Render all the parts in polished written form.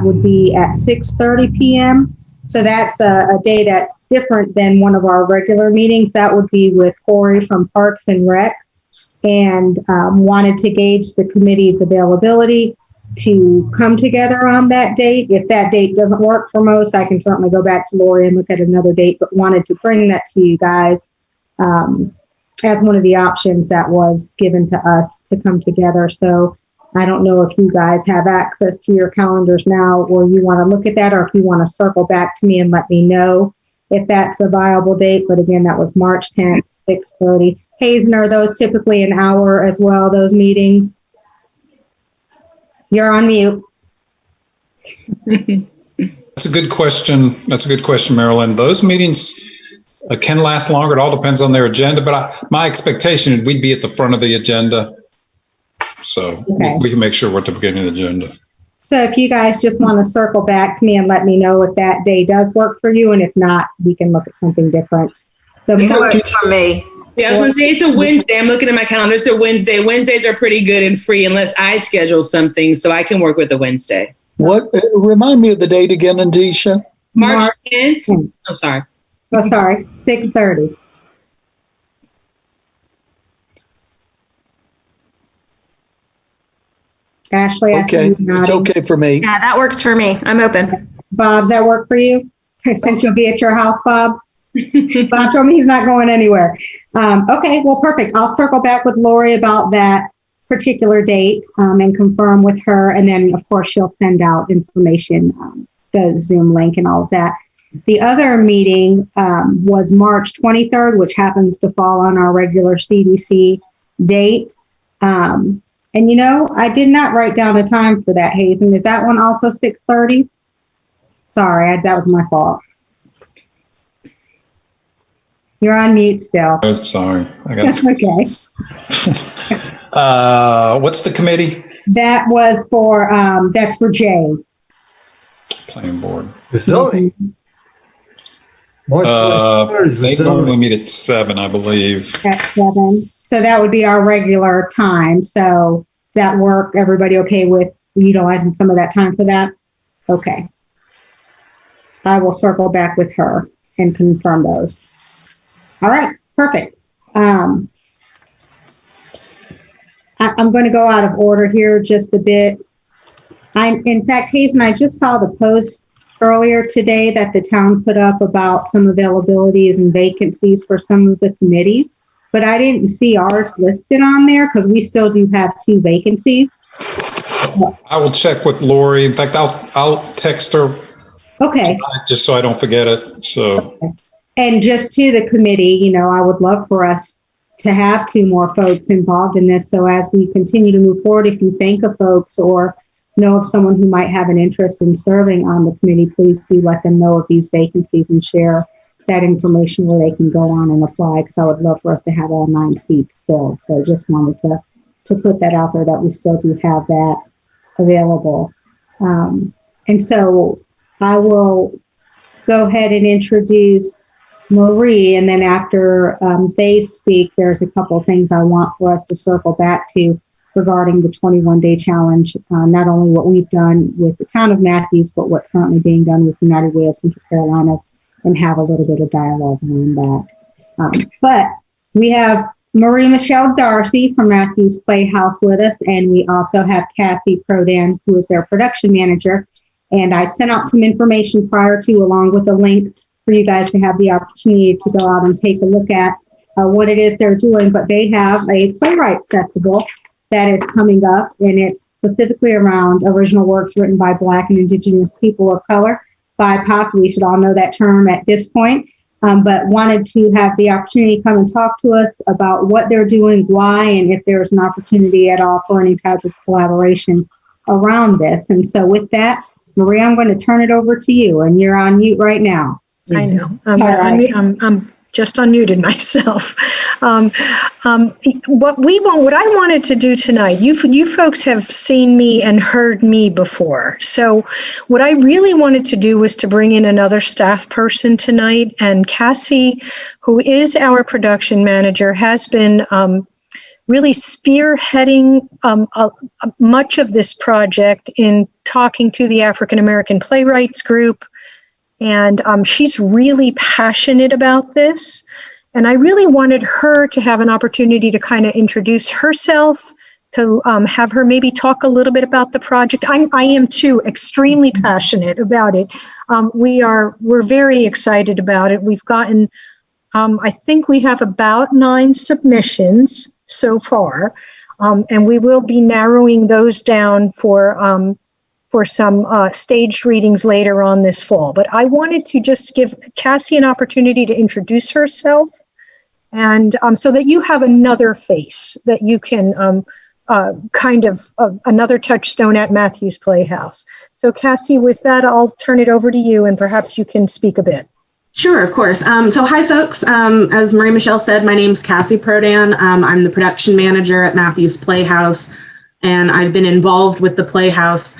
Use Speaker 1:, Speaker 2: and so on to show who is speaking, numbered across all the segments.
Speaker 1: that would be at 6:30 p.m. So that's a day that's different than one of our regular meetings. That would be with Corey from Parks and Rec, and wanted to gauge the committee's availability to come together on that date. If that date doesn't work for most, I can certainly go back to Lori and look at another date, but wanted to bring that to you guys as one of the options that was given to us to come together. So I don't know if you guys have access to your calendars now, or you want to look at that, or if you want to circle back to me and let me know if that's a viable date. But again, that was March 10th, 6:30. Hazen, are those typically an hour as well, those meetings? You're on mute.
Speaker 2: That's a good question. That's a good question, Marilyn. Those meetings can last longer. It all depends on their agenda, but my expectation is we'd be at the front of the agenda. So
Speaker 1: Okay.
Speaker 2: we can make sure we're at the beginning of the agenda.
Speaker 1: So if you guys just want to circle back to me and let me know if that day does work for you, and if not, we can look at something different.
Speaker 3: It works for me.
Speaker 4: Yeah, I was going to say it's a Wednesday. I'm looking at my calendar. It's a Wednesday. Wednesdays are pretty good and free unless I schedule something, so I can work with a Wednesday.
Speaker 5: What? Remind me of the date again, Andisha.
Speaker 4: March 10th? Oh, sorry.
Speaker 1: Oh, sorry, 6:30. Ashley, I see
Speaker 5: Okay,
Speaker 1: you
Speaker 5: it's
Speaker 1: nodding.
Speaker 5: okay for me.
Speaker 6: Yeah, that works for me. I'm open.
Speaker 1: Bob, does that work for you? Since you'll be at your house, Bob? Bob told me he's not going anywhere. Okay, well, perfect. I'll circle back with Lori about that particular date and confirm with her. And then, of course, she'll send out information, the Zoom link and all of that. The other meeting was March 23rd, which happens to fall on our regular CDC date. And, you know, I did not write down a time for that, Hazen. Is that one also 6:30? Sorry, that was my fault. You're on mute still.
Speaker 2: Oh, sorry. I got
Speaker 1: That's okay.
Speaker 2: what's the committee?
Speaker 1: That was for, that's for Jay.
Speaker 2: Planning board.
Speaker 7: The zoning. March 23rd is the
Speaker 2: They
Speaker 7: zoning.
Speaker 2: normally meet at 7, I believe.
Speaker 1: At 7. So that would be our regular time. So does that work? Everybody okay with utilizing some of that time for that? Okay. I will circle back with her and confirm those. All right, perfect. I'm going to go out of order here just a bit. In fact, Hazen, I just saw the post earlier today that the town put up about some availabilities and vacancies for some of the committees, but I didn't see ours listed on there because we still do have 2 vacancies.
Speaker 2: I will check with Lori. In fact, I'll text her
Speaker 1: Okay.
Speaker 2: just so I don't forget it. So,
Speaker 1: Okay. And just to the committee, you know, I would love for us to have 2 more folks involved in this. So as we continue to move forward, if you think of folks or know of someone who might have an interest in serving on the committee, please do let them know of these vacancies and share that information where they can go on and apply, because I would love for us to have all 9 seats filled. So just wanted to put that out there that we still do have that available. And so I will go ahead and introduce Marie, and then after they speak, there's a couple of things I want for us to circle back to regarding the 21-day challenge, not only what we've done with the town of Matthews, but what's currently being done with United Way of Central Carolinas, and have a little bit of dialogue on that. But we have Marie Michelle Darcy from Matthews Playhouse with us, and we also have Cassie Prodan, who is their production manager. And I sent out some information prior to, along with a link for you guys to have the opportunity to go out and take a look at what it is they're doing. But they have a playwrights festival that is coming up, and it's specifically around original works written by Black and Indigenous people of color, BIPOC. We should all know that term at this point, but wanted to have the opportunity to come and talk to us about what they're doing, why, and if there's an opportunity at all for any type of collaboration around this. And so with that, Marie, I'm going to turn it over to you, and you're on mute right now.
Speaker 8: I know.
Speaker 1: Right.
Speaker 8: I'm just unmuted myself. What I wanted to do tonight, you folks have seen me and heard me before. So what I really wanted to do was to bring in another staff person tonight. And Cassie, who is our production manager, has been really spearheading much of this project in talking to the African American Playwrights Group. And she's really passionate about this. And I really wanted her to have an opportunity to kind of introduce herself, to have her maybe talk a little bit about the project. I am too extremely passionate about it. We're very excited about it. We've gotten, I think we have about 9 submissions so far, and we will be narrowing those down for some staged readings later on this fall. But I wanted to just give Cassie an opportunity to introduce herself, and so that you have another face that you can kind of another touchstone at Matthews Playhouse. So Cassie, with that, I'll turn it over to you, and perhaps you can speak a bit.
Speaker 9: Sure, of course. So hi, folks. As Marie Michelle said, my name's Cassie Prodan. I'm the production manager at Matthews Playhouse, and I've been involved with the Playhouse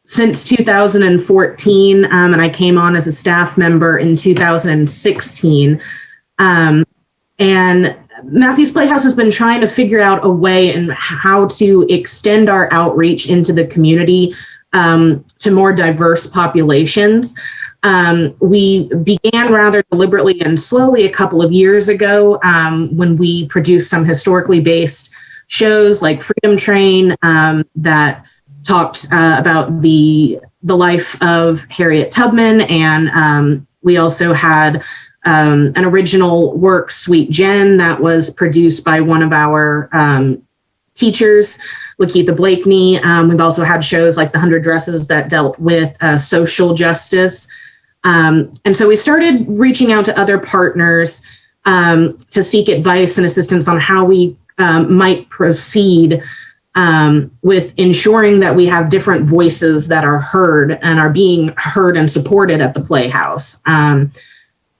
Speaker 9: since 2014, and I came on as a staff member in 2016. And Matthews Playhouse has been trying to figure out a way and how to extend our outreach into the community to more diverse populations. We began rather deliberately and slowly a couple of years ago when we produced some historically based shows like Freedom Train that talked about the life of Harriet Tubman, and we also had an original work, Sweet Jen, that was produced by one of our teachers, Lakeitha Blakeney. We've also had shows like The 100 Dresses that dealt with social justice. And so we started reaching out to other partners to seek advice and assistance on how we might proceed with ensuring that we have different voices that are heard and are being heard and supported at the Playhouse.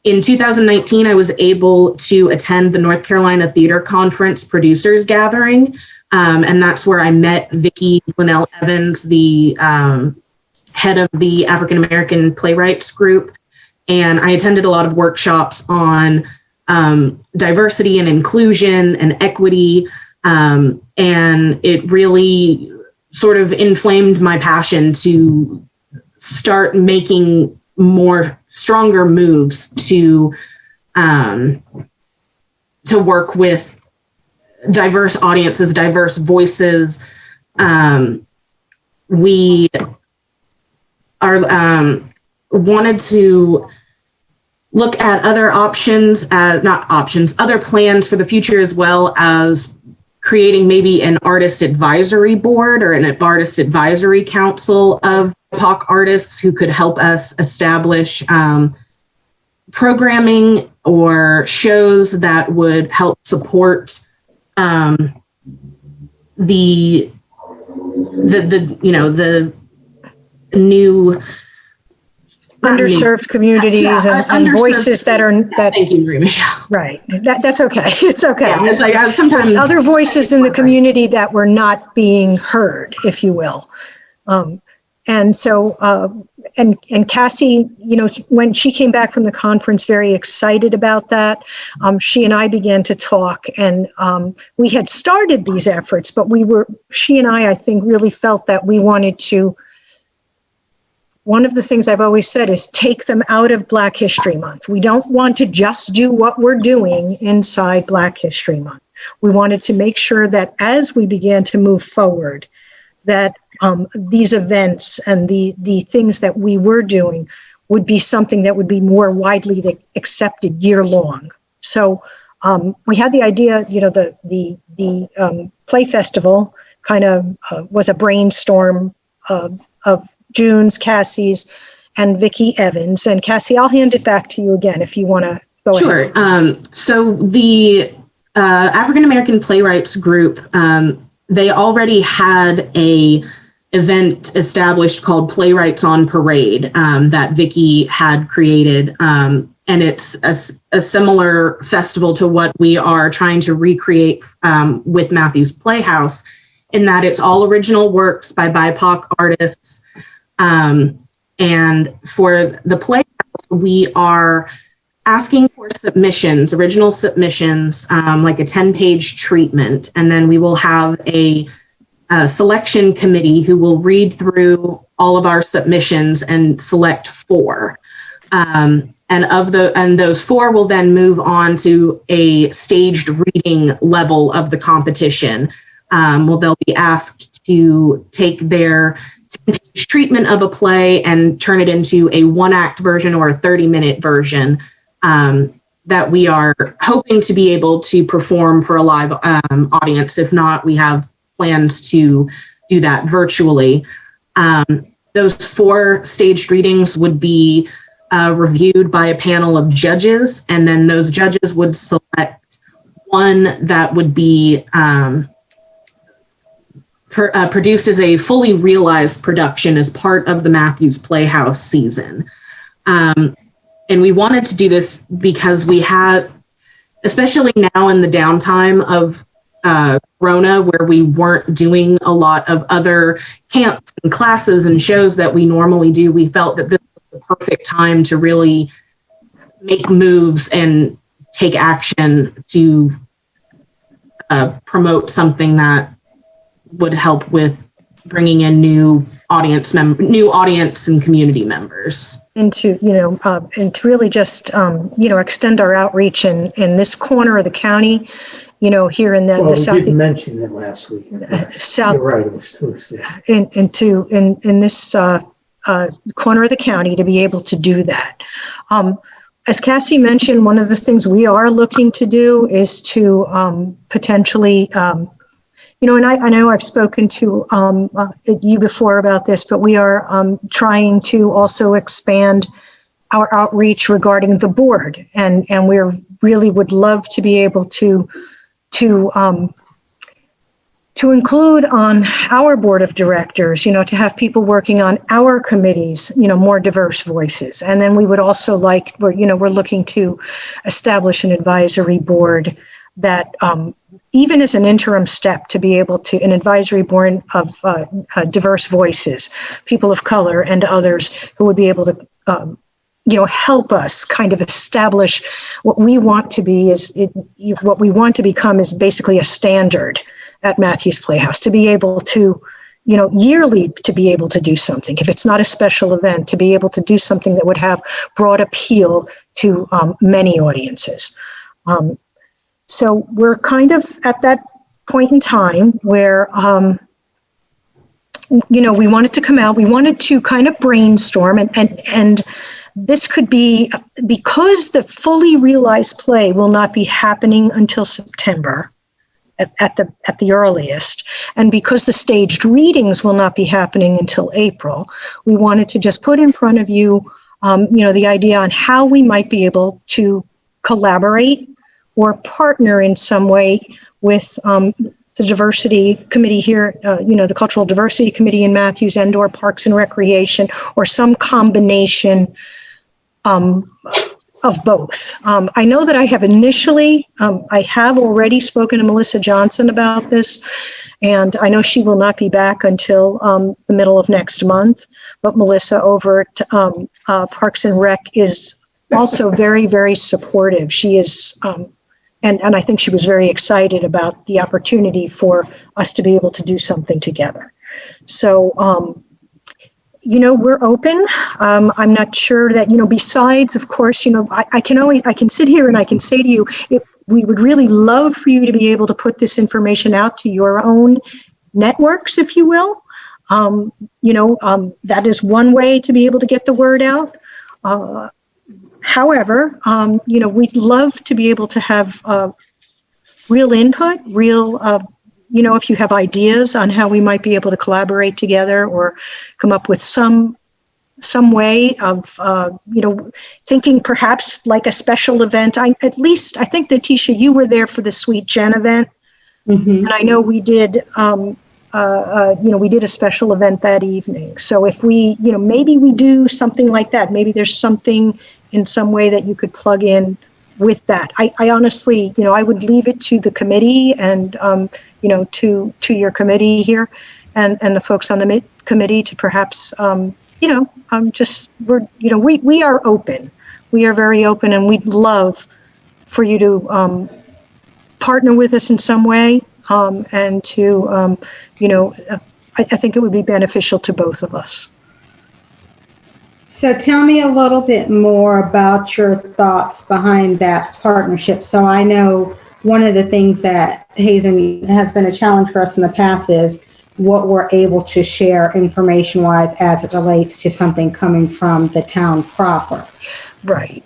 Speaker 9: In 2019, I was able to attend the North Carolina Theater Conference Producers Gathering, and that's where I met Vicki Linnell Evans, the head of the African American Playwrights Group, and I attended a lot of workshops on diversity and inclusion and equity, and it really sort of inflamed my passion to start making more stronger moves to work with diverse audiences, diverse voices. We are wanted to look at other options, other plans for the future, as well as creating maybe an artist advisory board or an artist advisory council of BIPOC artists who could help us establish programming or shows that would help support the new
Speaker 8: Underserved communities and voices that are that.
Speaker 9: Thank you, Marie Michelle.
Speaker 8: Right. That's okay. It's okay.
Speaker 9: Yeah, it's like sometimes
Speaker 8: other voices in the community that were not being heard, if you will. And so, and Cassie, when she came back from the conference, very excited about that, she and I began to talk, and we had started these efforts, but she and I think, really felt that we wanted to. One of the things I've always said is take them out of Black History Month. We don't want to just do what we're doing inside Black History Month. We wanted to make sure that as we began to move forward, that these events and the things that we were doing would be something that would be more widely accepted year long. So we had the idea, the Play Festival kind of was a brainstorm of June's, Cassie's, and Vicki Evans. And Cassie, I'll hand it back to you again if you want to go ahead.
Speaker 9: Sure. So the African American Playwrights Group, they already had a event established called Playwrights on Parade that Vicki had created. And it's a similar festival to what we are trying to recreate with Matthews Playhouse, in that it's all original works by BIPOC artists. And for the Playhouse, we are asking for submissions, original submissions, like a 10-page treatment. And then we will have a selection committee who will read through all of our submissions and select 4. And those 4 will then move on to a staged reading level of the competition. They'll be asked to take their 10-page treatment of a play and turn it into a 1-act version or a 30-minute version that we are hoping to be able to perform for a live audience. If not, we have plans to do that virtually. Those 4 staged readings would be reviewed by a panel of judges, and then those judges would select one that would be produced as a fully realized production as part of the Matthews Playhouse season. And we wanted to do this because we had, especially now in the downtime of Corona, where we weren't doing a lot of other camps and classes and shows that we normally do, we felt that this was the perfect time to really make moves and take action to promote something that would help with bringing in new audience and community members.
Speaker 8: And to, and to really just, extend our outreach in this corner of the county, here in the
Speaker 7: Well,
Speaker 8: south.
Speaker 7: we didn't mention it last week.
Speaker 8: South.
Speaker 7: You're right, it was Tuesday.
Speaker 8: In this corner of the county to be able to do that. As Cassie mentioned, one of the things we are looking to do is to potentially, and I know I've spoken to you before about this, but we are trying to also expand our outreach regarding the board, and we really would love to be able to include on our board of directors, to have people working on our committees, more diverse voices. And then we would also we're looking to establish an advisory board that even as an interim step to be able to, an advisory board of diverse voices, people of color and others who would be able to, help us kind of establish what we want to be what we want to become is basically a standard at Matthews Playhouse, to be able to, yearly to be able to do something. If it's not a special event, to be able to do something that would have broad appeal to many audiences. So we're kind of at that point in time where, we wanted to come out, we wanted to kind of brainstorm and this could be, because the fully realized play will not be happening until September at the earliest, and because the staged readings will not be happening until April, we wanted to just put in front of you, the idea on how we might be able to collaborate or partner in some way with the diversity committee here, the cultural diversity committee in Matthews and/or Parks and Recreation, or some combination of both. I know that I have I have already spoken to Melissa Johnson about this, and I know she will not be back until the middle of next month, but Melissa over at Parks and Rec is also very, very supportive. She is, and I think she was very excited about the opportunity for us to be able to do something together. So, we're open. I'm not sure that, besides, of course, I can sit here and I can say to you, if we would really love for you to be able to put this information out to your own networks, if you will. That is one way to be able to get the word out. However, we'd love to be able to have real input, if you have ideas on how we might be able to collaborate together or come up with some way of, thinking perhaps like a special event. I think, Natisha, you were there for the Sweet Jen event. Mm-hmm. And I know we did, we did a special event that evening. So if we, maybe we do something like that, maybe there's something in some way that you could plug in with that. I honestly, I would leave it to the committee and, to your committee here and the folks on the committee to perhaps, we are open. We are very open, and we'd love for you to partner with us in some way, and to, I think it would be beneficial to both of us.
Speaker 1: So tell me a little bit more about your thoughts behind that partnership. So I know one of the things that Hazen has been a challenge for us in the past is what we're able to share information-wise as it relates to something coming from the town proper.
Speaker 8: Right.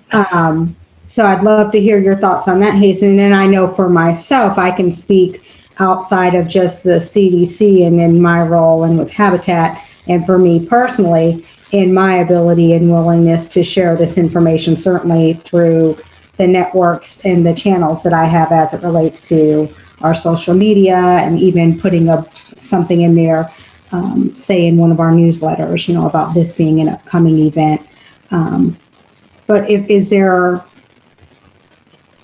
Speaker 1: So I'd love to hear your thoughts on that, Hazen. And I know for myself, I can speak outside of just the CDC and in my role and with Habitat. And for me personally, in my ability and willingness to share this information, certainly through the networks and the channels that I have as it relates to our social media, and even putting up something in there, say in one of our newsletters, about this being an upcoming event. But is there,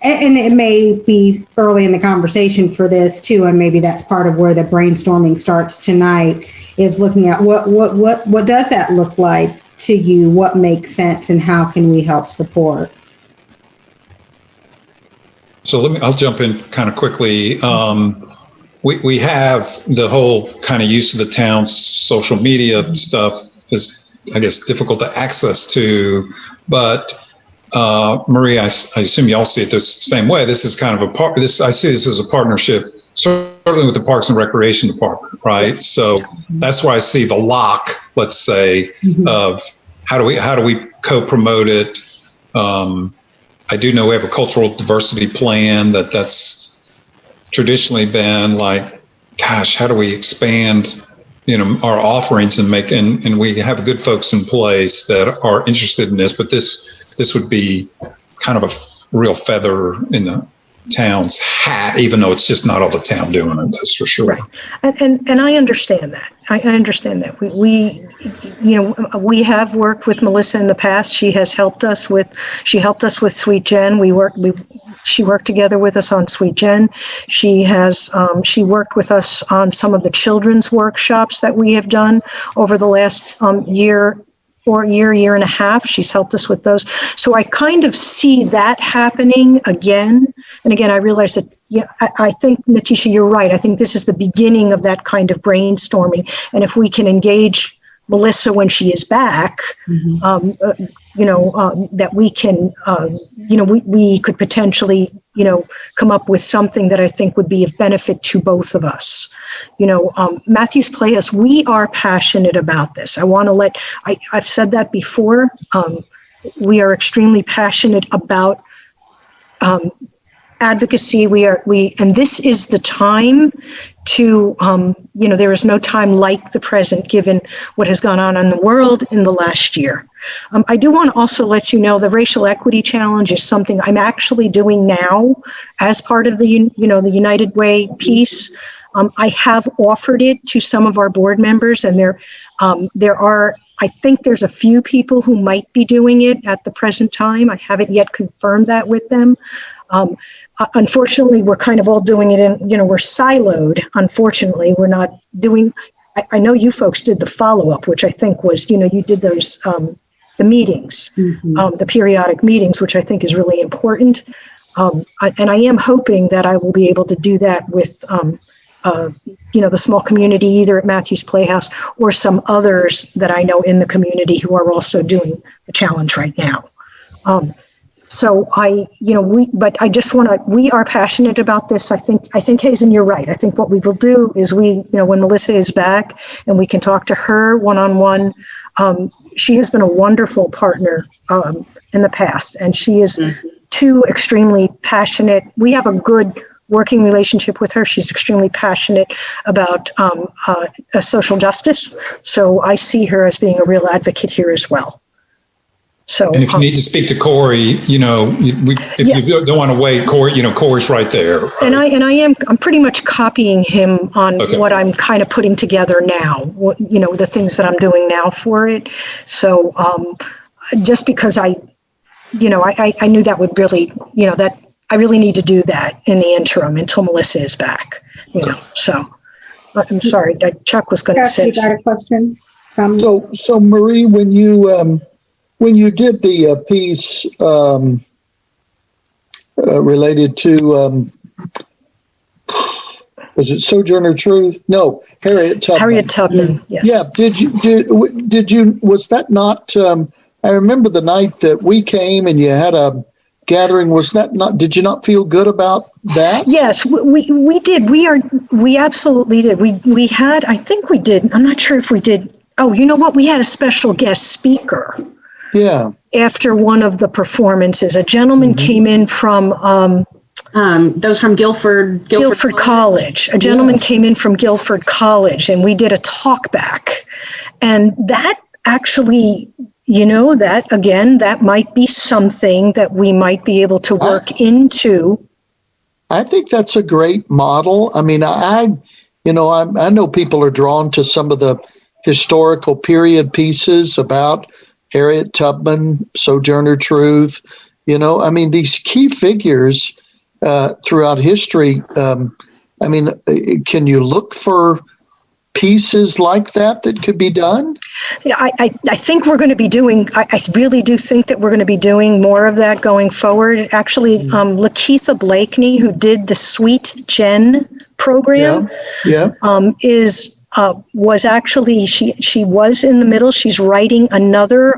Speaker 1: and it may be early in the conversation for this too, and maybe that's part of where the brainstorming starts tonight, is looking at what does that look like to you? What makes sense, and how can we help support?
Speaker 2: So I'll jump in kind of quickly. We have the whole kind of use of the town's social media stuff is, I guess, difficult to access to, but Marie, I assume y'all see it the same way. This is kind of I see this as a partnership, certainly with the Parks and Recreation Department, right? So that's why I see the lock, let's say, of how do we co-promote it. I do know we have a cultural diversity plan that's traditionally been like, gosh, how do we expand, our offerings and and we have good folks in place that are interested in this, but this would be kind of a real feather in the town's hat, even though it's just not all the town doing it. That's for sure.
Speaker 8: Right. And I understand that. I understand that. We have worked with Melissa in the past. She helped us with Sweet Gen. She worked together with us on Sweet Gen. She worked with us on some of the children's workshops that we have done over the last year and a half. She's helped us with those. So I kind of see that happening again. And again, I realize that, I think, Natisha, you're right. I think this is the beginning of that kind of brainstorming. And if we can engage Melissa when she is back, that we can, we could potentially, come up with something that I think would be of benefit to both of us. Matthews Playhouse, we are passionate about this. I've said that before. We are extremely passionate about advocacy. And this is the time to, there is no time like the present, given what has gone on in the world in the last year. I do want to also let you know the Racial Equity Challenge is something I'm actually doing now as part of the, the United Way piece. I have offered it to some of our board members, and there are, I think there's a few people who might be doing it at the present time. I haven't yet confirmed that with them. Unfortunately, we're kind of all doing it in, we're siloed. Unfortunately, we're not doing, I know you folks did the follow-up, which I think was, you did those, the meetings, the periodic meetings, which I think is really important. And I am hoping that I will be able to do that with, the small community, either at Matthews Playhouse or some others that I know in the community who are also doing the challenge right now. So but I just we are passionate about this. I think Hazen, you're right. I think what we will do is when Melissa is back and we can talk to her one-on-one, she has been a wonderful partner in the past, and she is too extremely passionate. We have a good working relationship with her. She's extremely passionate about social justice. So I see her as being a real advocate here as well. So,
Speaker 2: and if you need to speak to Corey, you don't want to wait, Corey, Corey's right there. Right?
Speaker 8: And I'm pretty much copying him on what I'm kind of putting together now, the things that I'm doing now for it. So, just because I knew that would really, that I really need to do that in the interim until Melissa is back, so I'm sorry, Chuck was going to say.
Speaker 1: You got a question?
Speaker 5: So Marie, when you When you did the piece related to, was it Sojourner Truth? No, Harriet Tubman.
Speaker 8: Harriet Tubman, yes.
Speaker 5: Yeah. Did you, was that not, I remember the night that we came and you had a gathering, was that not, did you not feel good about that?
Speaker 8: Yes, we did. We absolutely did. We had, I think we did, I'm not sure if we did. Oh, you know what? We had a special guest speaker.
Speaker 5: Yeah.
Speaker 8: After one of the performances, a gentleman came in from
Speaker 9: Those from Guilford
Speaker 8: College. A gentleman came in from Guilford College, and we did a talk back. And that actually, that might be something that we might be able to work into.
Speaker 5: I think that's a great model. I mean, I know people are drawn to some of the historical period pieces about Harriet Tubman, Sojourner Truth. These key figures throughout history. Can you look for pieces like that could be done?
Speaker 8: Yeah, I think we're going to be doing, I really do think that we're going to be doing more of that going forward. Actually, Lakeitha Blakeney, who did the Sweet Jen program, was actually, she was in the middle. She's writing another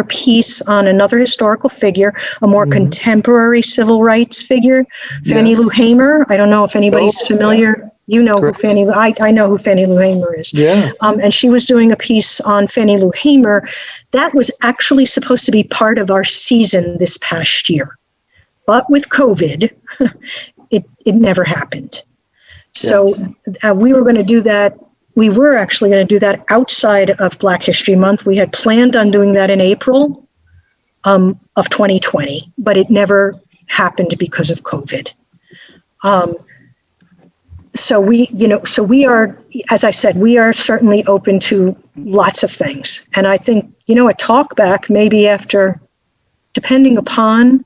Speaker 8: piece on another historical figure, a more contemporary civil rights figure, Fannie Lou Hamer. I don't know if anybody's familiar. You know who Fannie Lou, I know who Fannie Lou Hamer is.
Speaker 5: Yeah.
Speaker 8: And she was doing a piece on Fannie Lou Hamer. That was actually supposed to be part of our season this past year. But with COVID, it never happened. So we were going to do that. We were actually going to do that outside of Black History Month. We had planned on doing that in April of 2020, but it never happened because of COVID. So we are, as I said, we are certainly open to lots of things. And I think, a talk back maybe after, depending upon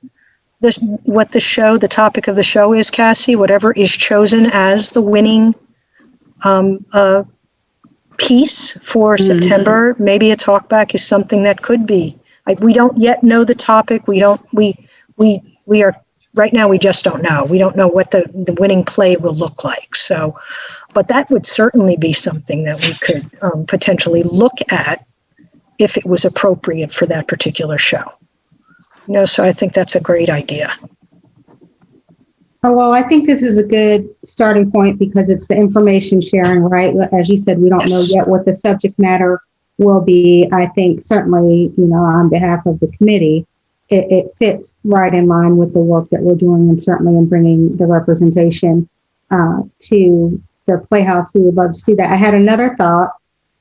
Speaker 8: what the topic of the show is, Cassie, whatever is chosen as the winning piece for September, maybe a talk back is something that could be. We don't yet know the topic. We are right now, we just don't know. We don't know what the winning play will look like. So, but that would certainly be something that we could potentially look at if it was appropriate for that particular show. So I think that's a great idea.
Speaker 1: Oh, well, I think this is a good starting point because it's the information sharing, right? As you said, we don't know yet what the subject matter will be. I think certainly, on behalf of the committee, it fits right in line with the work that we're doing, and certainly in bringing the representation to the Playhouse. We would love to see that. I had another thought,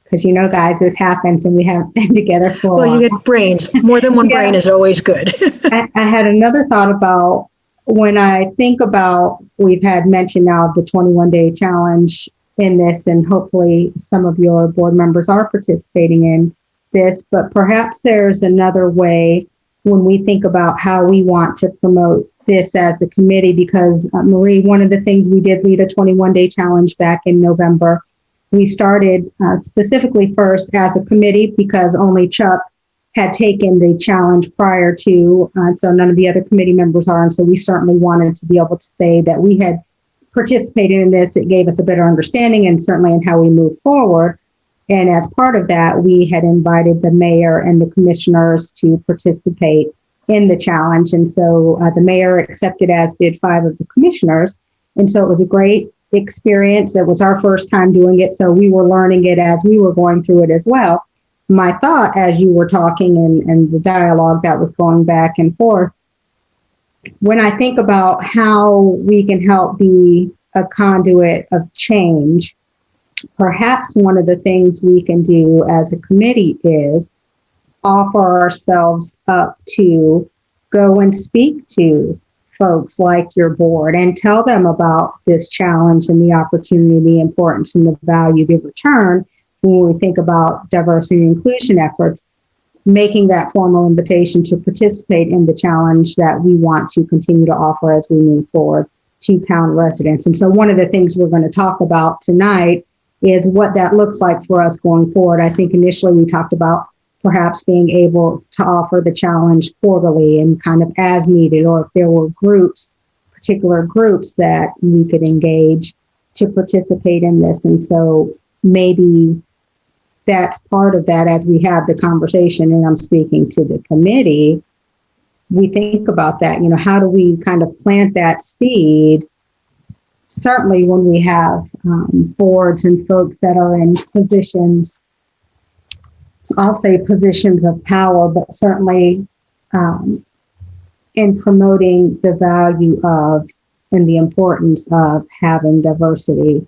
Speaker 1: because guys, this happens and we haven't been together for a while.
Speaker 8: Well, you get brains. More than one brain is always good.
Speaker 1: I had another thought about when I think about, we've had mention now of the 21-day challenge in this, and hopefully some of your board members are participating in this, but perhaps there's another way when we think about how we want to promote this as a committee, because Marie, one of the things we did lead a 21-day challenge back in November. We started specifically first as a committee because only Chuck had taken the challenge prior to, so none of the other committee members are. And so we certainly wanted to be able to say that we had participated in this. It gave us a better understanding and certainly in how we move forward. And as part of that, we had invited the mayor and the commissioners to participate in the challenge. And so the mayor accepted, as did 5 of the commissioners. And so it was a great experience. It was our first time doing it. So we were learning it as we were going through it as well. My thought as you were talking and the dialogue that was going back and forth, when I think about how we can help be a conduit of change, perhaps one of the things we can do as a committee is offer ourselves up to go and speak to folks like your board and tell them about this challenge and the opportunity, the importance and the value, the return when we think about diversity and inclusion efforts, making that formal invitation to participate in the challenge that we want to continue to offer as we move forward to town residents. And so one of the things we're going to talk about tonight is what that looks like for us going forward. I think initially we talked about perhaps being able to offer the challenge quarterly and kind of as needed, or if there were particular groups that we could engage to participate in this. And so maybe that's part of that as we have the conversation, and I'm speaking to the committee, we think about that, how do we kind of plant that seed? Certainly when we have boards and folks that are in positions, I'll say positions of power, but certainly in promoting the value of and the importance of having diversity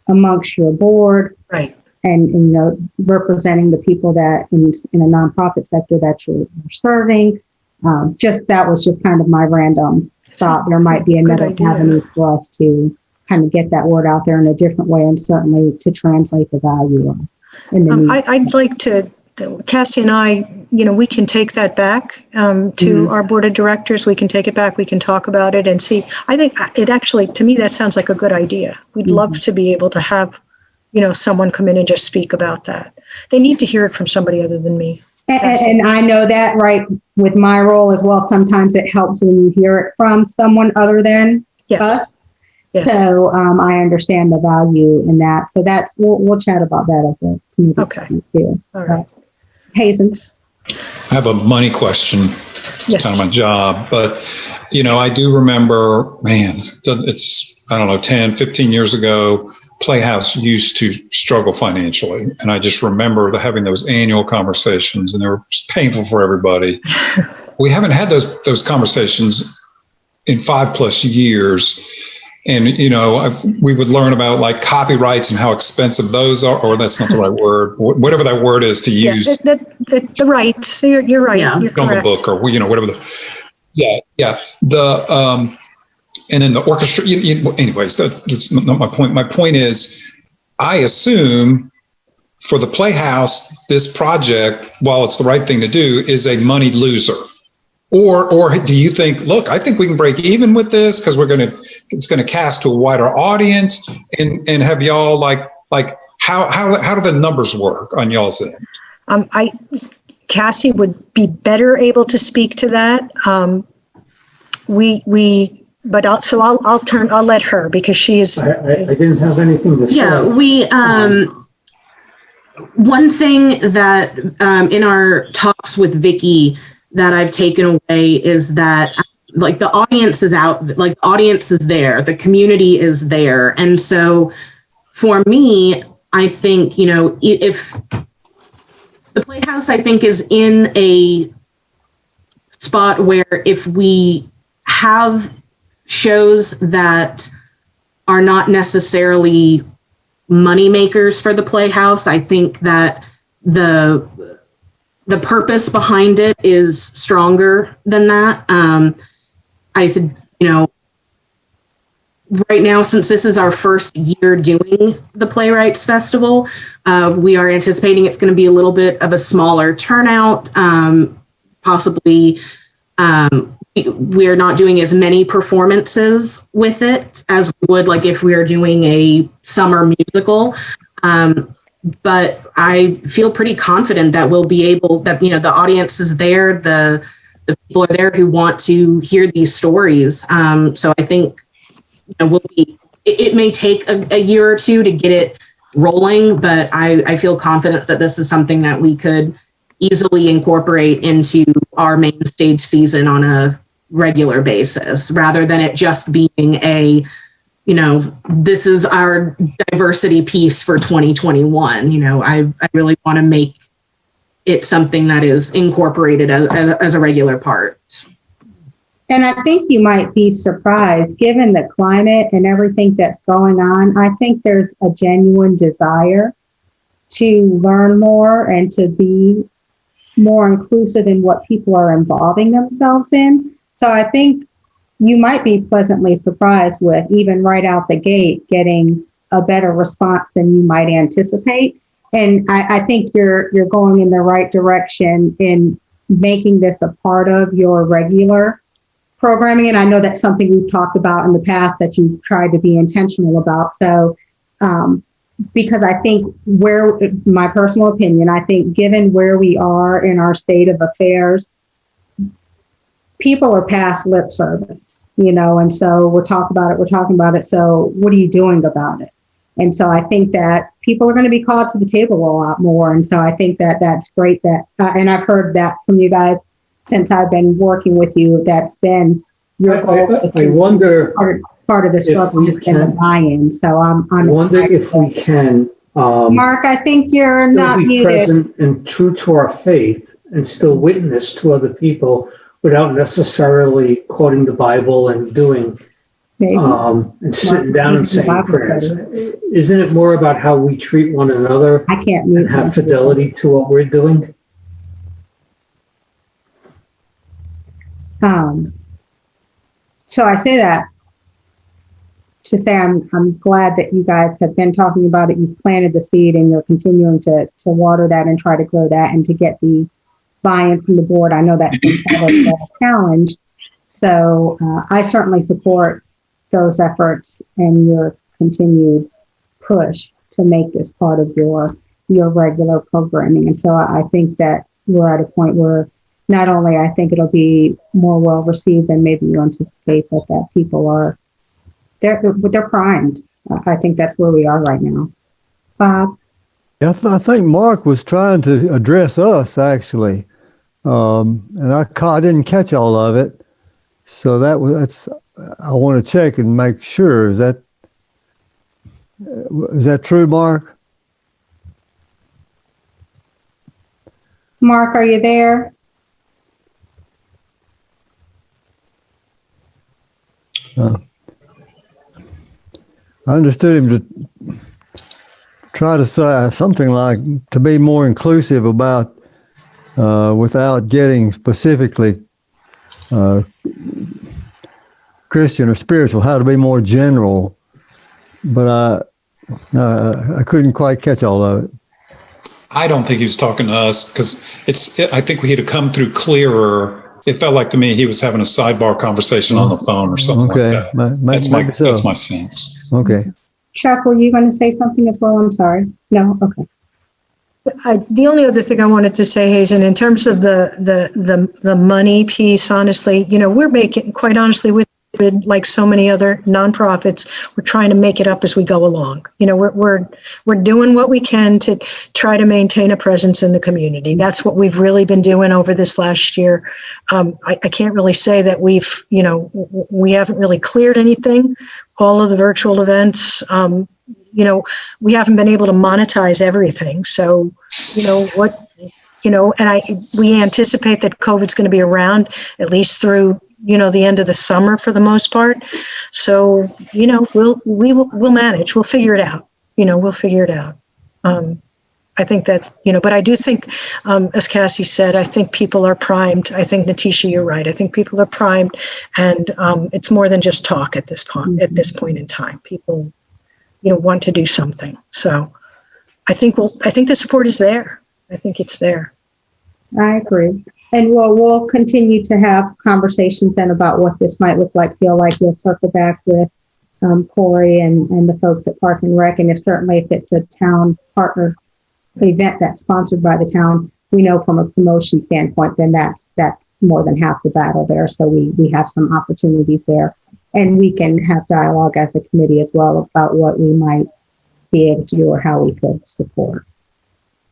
Speaker 1: amongst your board,
Speaker 8: Right.
Speaker 1: and representing the people that in a nonprofit sector that you're serving. That was just kind of my random thought. There might be another avenue for us to kind of get that word out there in a different way, and certainly to translate the value of.
Speaker 8: I'd like to, Cassie and I, we can take that back to our board of directors. We can take it back. We can talk about it and see. I think it actually, to me, that sounds like a good idea. We'd love to be able to have, someone come in and just speak about that. They need to hear it from somebody other than me.
Speaker 1: And I know that, right, with my role as well, sometimes it helps when you hear it from someone other than us. Yes. So I understand the value in that. So we'll chat about that as a community.
Speaker 8: Okay.
Speaker 1: Too.
Speaker 8: All right.
Speaker 1: Hazen.
Speaker 2: I have a money question. It's kind of my job, but I do remember, it's, 10, 15 years ago, Playhouse used to struggle financially. And I just remember having those annual conversations, and they were just painful for everybody. We haven't had those conversations in 5+ years. And, we would learn about like copyrights and how expensive those are, or that's not the right word, whatever that word is to use.
Speaker 8: The rights. You're right.
Speaker 9: Yeah.
Speaker 8: You're
Speaker 2: correct. Book or, whatever and then the orchestra, anyways, that's not my point. My point is, I assume for the Playhouse, this project, while it's the right thing to do, is a money loser. Or do you think, look, I think we can break even with this because it's going to cast to a wider audience, and have y'all like how do the numbers work on y'all's end?
Speaker 8: Cassie would be better able to speak to that. I'll let her, because she is.
Speaker 7: I didn't have anything to say.
Speaker 9: Yeah, we, one thing that in our talks with Vicky that I've taken away is that like the audience is out, like the audience is there, the community is there. And so for me, I think, if the Playhouse, I think, is in a spot where if we have shows that are not necessarily money makers for the Playhouse, I think that the purpose behind it is stronger than that. I think, right now, since this is our first year doing the Playwrights Festival, we are anticipating it's going to be a little bit of a smaller turnout. Possibly, we're not doing as many performances with it as we would like if we are doing a summer musical. But I feel pretty confident that we'll be able, that, the audience is there, the people are there who want to hear these stories. So I think, it may take a year or two to get it rolling, but I feel confident that this is something that we could easily incorporate into our main stage season on a regular basis, rather than it just being a, this is our diversity piece for 2021. I really want to make it something that is incorporated as a regular part.
Speaker 1: And I think you might be surprised, given the climate and everything that's going on. I think there's a genuine desire to learn more and to be more inclusive in what people are involving themselves in. So I think you might be pleasantly surprised with, even right out the gate, getting a better response than you might anticipate. And I think you're going in the right direction in making this a part of your regular programming. And I know that's something we've talked about in the past that you've tried to be intentional about. So because I think my personal opinion, I think given where we are in our state of affairs, people are past lip service, and so we're talking about it. So what are you doing about it? And so I think that people are going to be called to the table a lot more. And so I think that that's great and I've heard that from you guys since I've been working with you. That's been your goal.
Speaker 7: I wonder
Speaker 1: part of the struggle and the buy-in. So I
Speaker 7: wonder if we can.
Speaker 1: Mark, I think you're
Speaker 7: still
Speaker 1: not
Speaker 7: be
Speaker 1: muted.
Speaker 7: present and true to our faith and still witness to other people without necessarily quoting the Bible and doing and sitting down and saying prayers. Isn't it more about how we treat one another
Speaker 1: I can't mute
Speaker 7: and have fidelity to what we're doing?
Speaker 1: So I say that to say I'm glad that you guys have been talking about it. You've planted the seed and you're continuing to water that and try to grow that and to get the buy-in from the board. I know that's been part of the challenge. So I certainly support those efforts and your continued push to make this part of your regular programming. And so I think that we're at a point where not only I think it'll be more well received than maybe you anticipate, but that people are they're primed. I think that's where we are right now. Bob?
Speaker 10: I think Mark was trying to address us actually, and I didn't catch all of it. So that's I want to check and make sure. Is that true, Mark?
Speaker 1: Mark, are you there?
Speaker 10: I understood him to try to say something like to be more inclusive about, without getting specifically Christian or spiritual, how to be more general. But I couldn't quite catch all of it.
Speaker 2: I don't think he was talking to us because I think we had to come through clearer. It felt like to me he was having a sidebar conversation on the phone or something like that. That's my sense.
Speaker 10: Okay.
Speaker 1: Chuck, were you going to say something as well? I'm sorry. No? Okay.
Speaker 8: The only other thing I wanted to say, Hazen, in terms of the money piece, honestly, we're making, quite honestly, with like so many other nonprofits, we're trying to make it up as we go along. We're doing what we can to try to maintain a presence in the community. That's what we've really been doing over this last year. I can't really say that we haven't really cleared anything. All of the virtual events, we haven't been able to monetize everything. So, we anticipate that COVID's going to be around at least through the end of the summer for the most part. So, we'll manage. We'll figure it out. We'll figure it out. I think that, but I do think, as Cassie said, I think people are primed. I think, Natisha, you're right. I think people are primed, and it's more than just talk at this point. At this point in time, people, want to do something. So, I think the support is there. I think it's there.
Speaker 1: I agree. And we'll continue to have conversations then about what this might look like. Feel like we'll circle back with Corey and the folks at Park and Rec. And if it's a town partner event that's sponsored by the town, we know from a promotion standpoint, then that's more than half the battle there. So we have some opportunities there. And we can have dialogue as a committee as well about what we might be able to do or how we could support.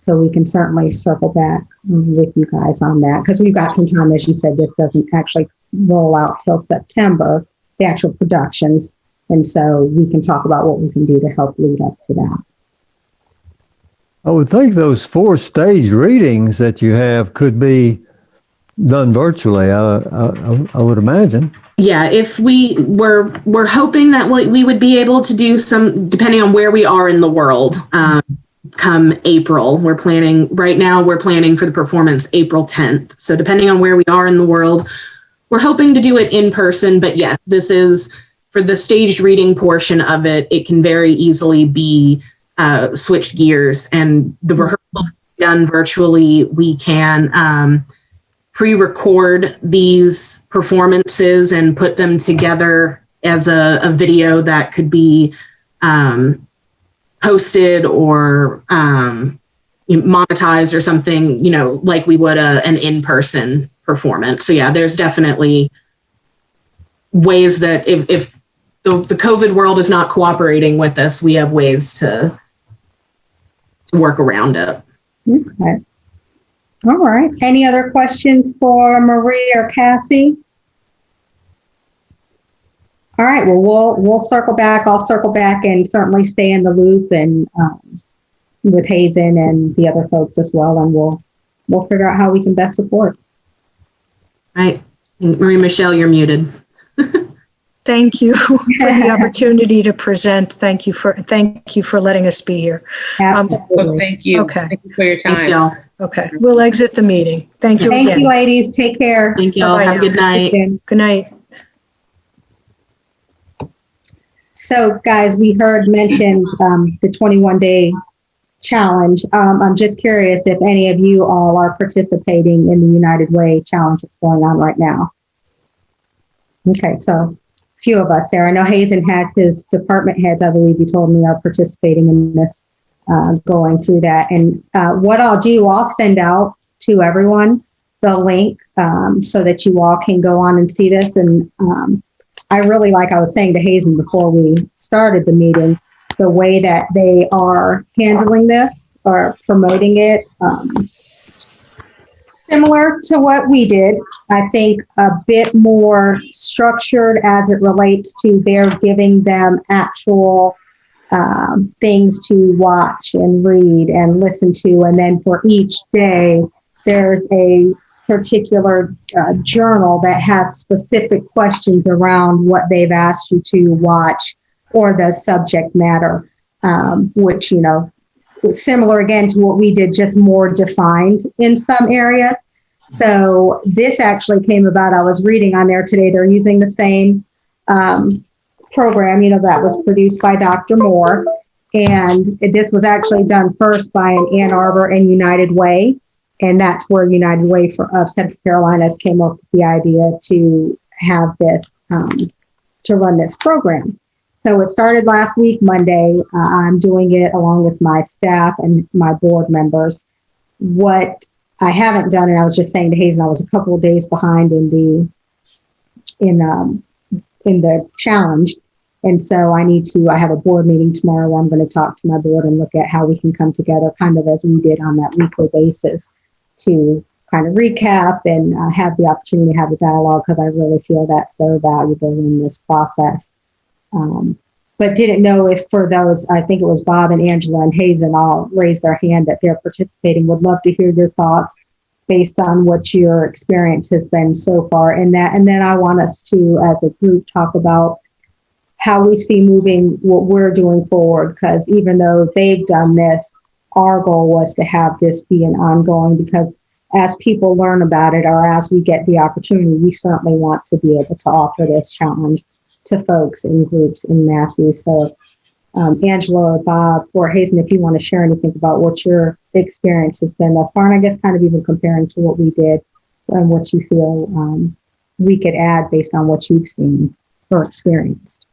Speaker 1: So we can certainly circle back with you guys on that because we've got some time. As you said, this doesn't actually roll out till September, the actual productions. And so we can talk about what we can do to help lead up to that.
Speaker 10: I would think those 4 stage readings that you have could be done virtually. I would imagine.
Speaker 9: Yeah, if we're hoping that we would be able to do some, depending on where we are in the world. Come April, we're planning for the performance April 10th. So depending on where we are in the world, we're hoping to do it in person. But yes, this is for the staged reading portion of it. It can very easily be switched gears, and the rehearsals done virtually. We can pre-record these performances and put them together as a video that could be hosted or monetized or something, like we would an in-person performance. So yeah, there's definitely ways that if the COVID world is not cooperating with us, we have ways to work around it.
Speaker 1: Okay. All right. Any other questions for Marie or Cassie? All right. Well, we'll circle back. I'll circle back and certainly stay in the loop and with Hazen and the other folks as well, and we'll figure out how we can best support.
Speaker 9: All right. Marie Michelle, you're muted.
Speaker 8: Thank you for the opportunity to present. Thank you for letting us be here.
Speaker 1: Absolutely.
Speaker 4: Thank you.
Speaker 8: Okay.
Speaker 4: Thank you for your time.
Speaker 9: Thank y'all.
Speaker 8: Okay. We'll exit the meeting. Thank you
Speaker 1: Thank
Speaker 8: again.
Speaker 1: you, ladies. Take care.
Speaker 9: Thank y'all.
Speaker 8: Bye-bye
Speaker 9: Have a good
Speaker 8: now.
Speaker 9: night.
Speaker 8: Good night.
Speaker 1: So, guys, we heard mentioned the 21-day challenge. I'm just curious if any of you all are participating in the United Way challenge that's going on right now. Okay, so a few of us there. I know Hazen had his department heads, I believe you told me, are participating in this, going through that. And what I'll do, I'll send out to everyone the link so that you all can go on and see this. And I really, like I was saying to Hazen before we started the meeting, the way that they are handling this or promoting it, similar to what we did. I think a bit more structured as it relates to they're giving them actual things to watch and read and listen to. And then for each day, there's a particular journal that has specific questions around what they've asked you to watch or the subject matter, which, was similar again to what we did, just more defined in some areas. So this actually came about, I was reading on there today, they're using the same program, that was produced by Dr. Moore. And this was actually done first by an Ann Arbor and United Way. And that's where United Way of Central Carolinas came up with the idea to have this, to run this program. So it started last week, Monday. I'm doing it along with my staff and my board members. What I haven't done, and I was just saying to Hazen, I was a couple of days behind in the challenge. And so I have a board meeting tomorrow where I'm going to talk to my board and look at how we can come together kind of as we did on that weekly basis to kind of recap and have the opportunity to have a dialogue, because I really feel that's so valuable in this process. But didn't know if for those, I think it was Bob and Angela and Hazen all raised their hand that they're participating. Would love to hear your thoughts based on what your experience has been so far in that. And then I want us to, as a group, talk about how we see moving what we're doing forward, because even though they've done this, our goal was to have this be an ongoing, because as people learn about it or as we get the opportunity, we certainly want to be able to offer this challenge to folks in groups in Matthews. So Angela or Bob or Hazen, if you want to share anything about what your experience has been thus far, and I guess kind of even comparing to what we did and what you feel we could add based on what you've seen or experienced.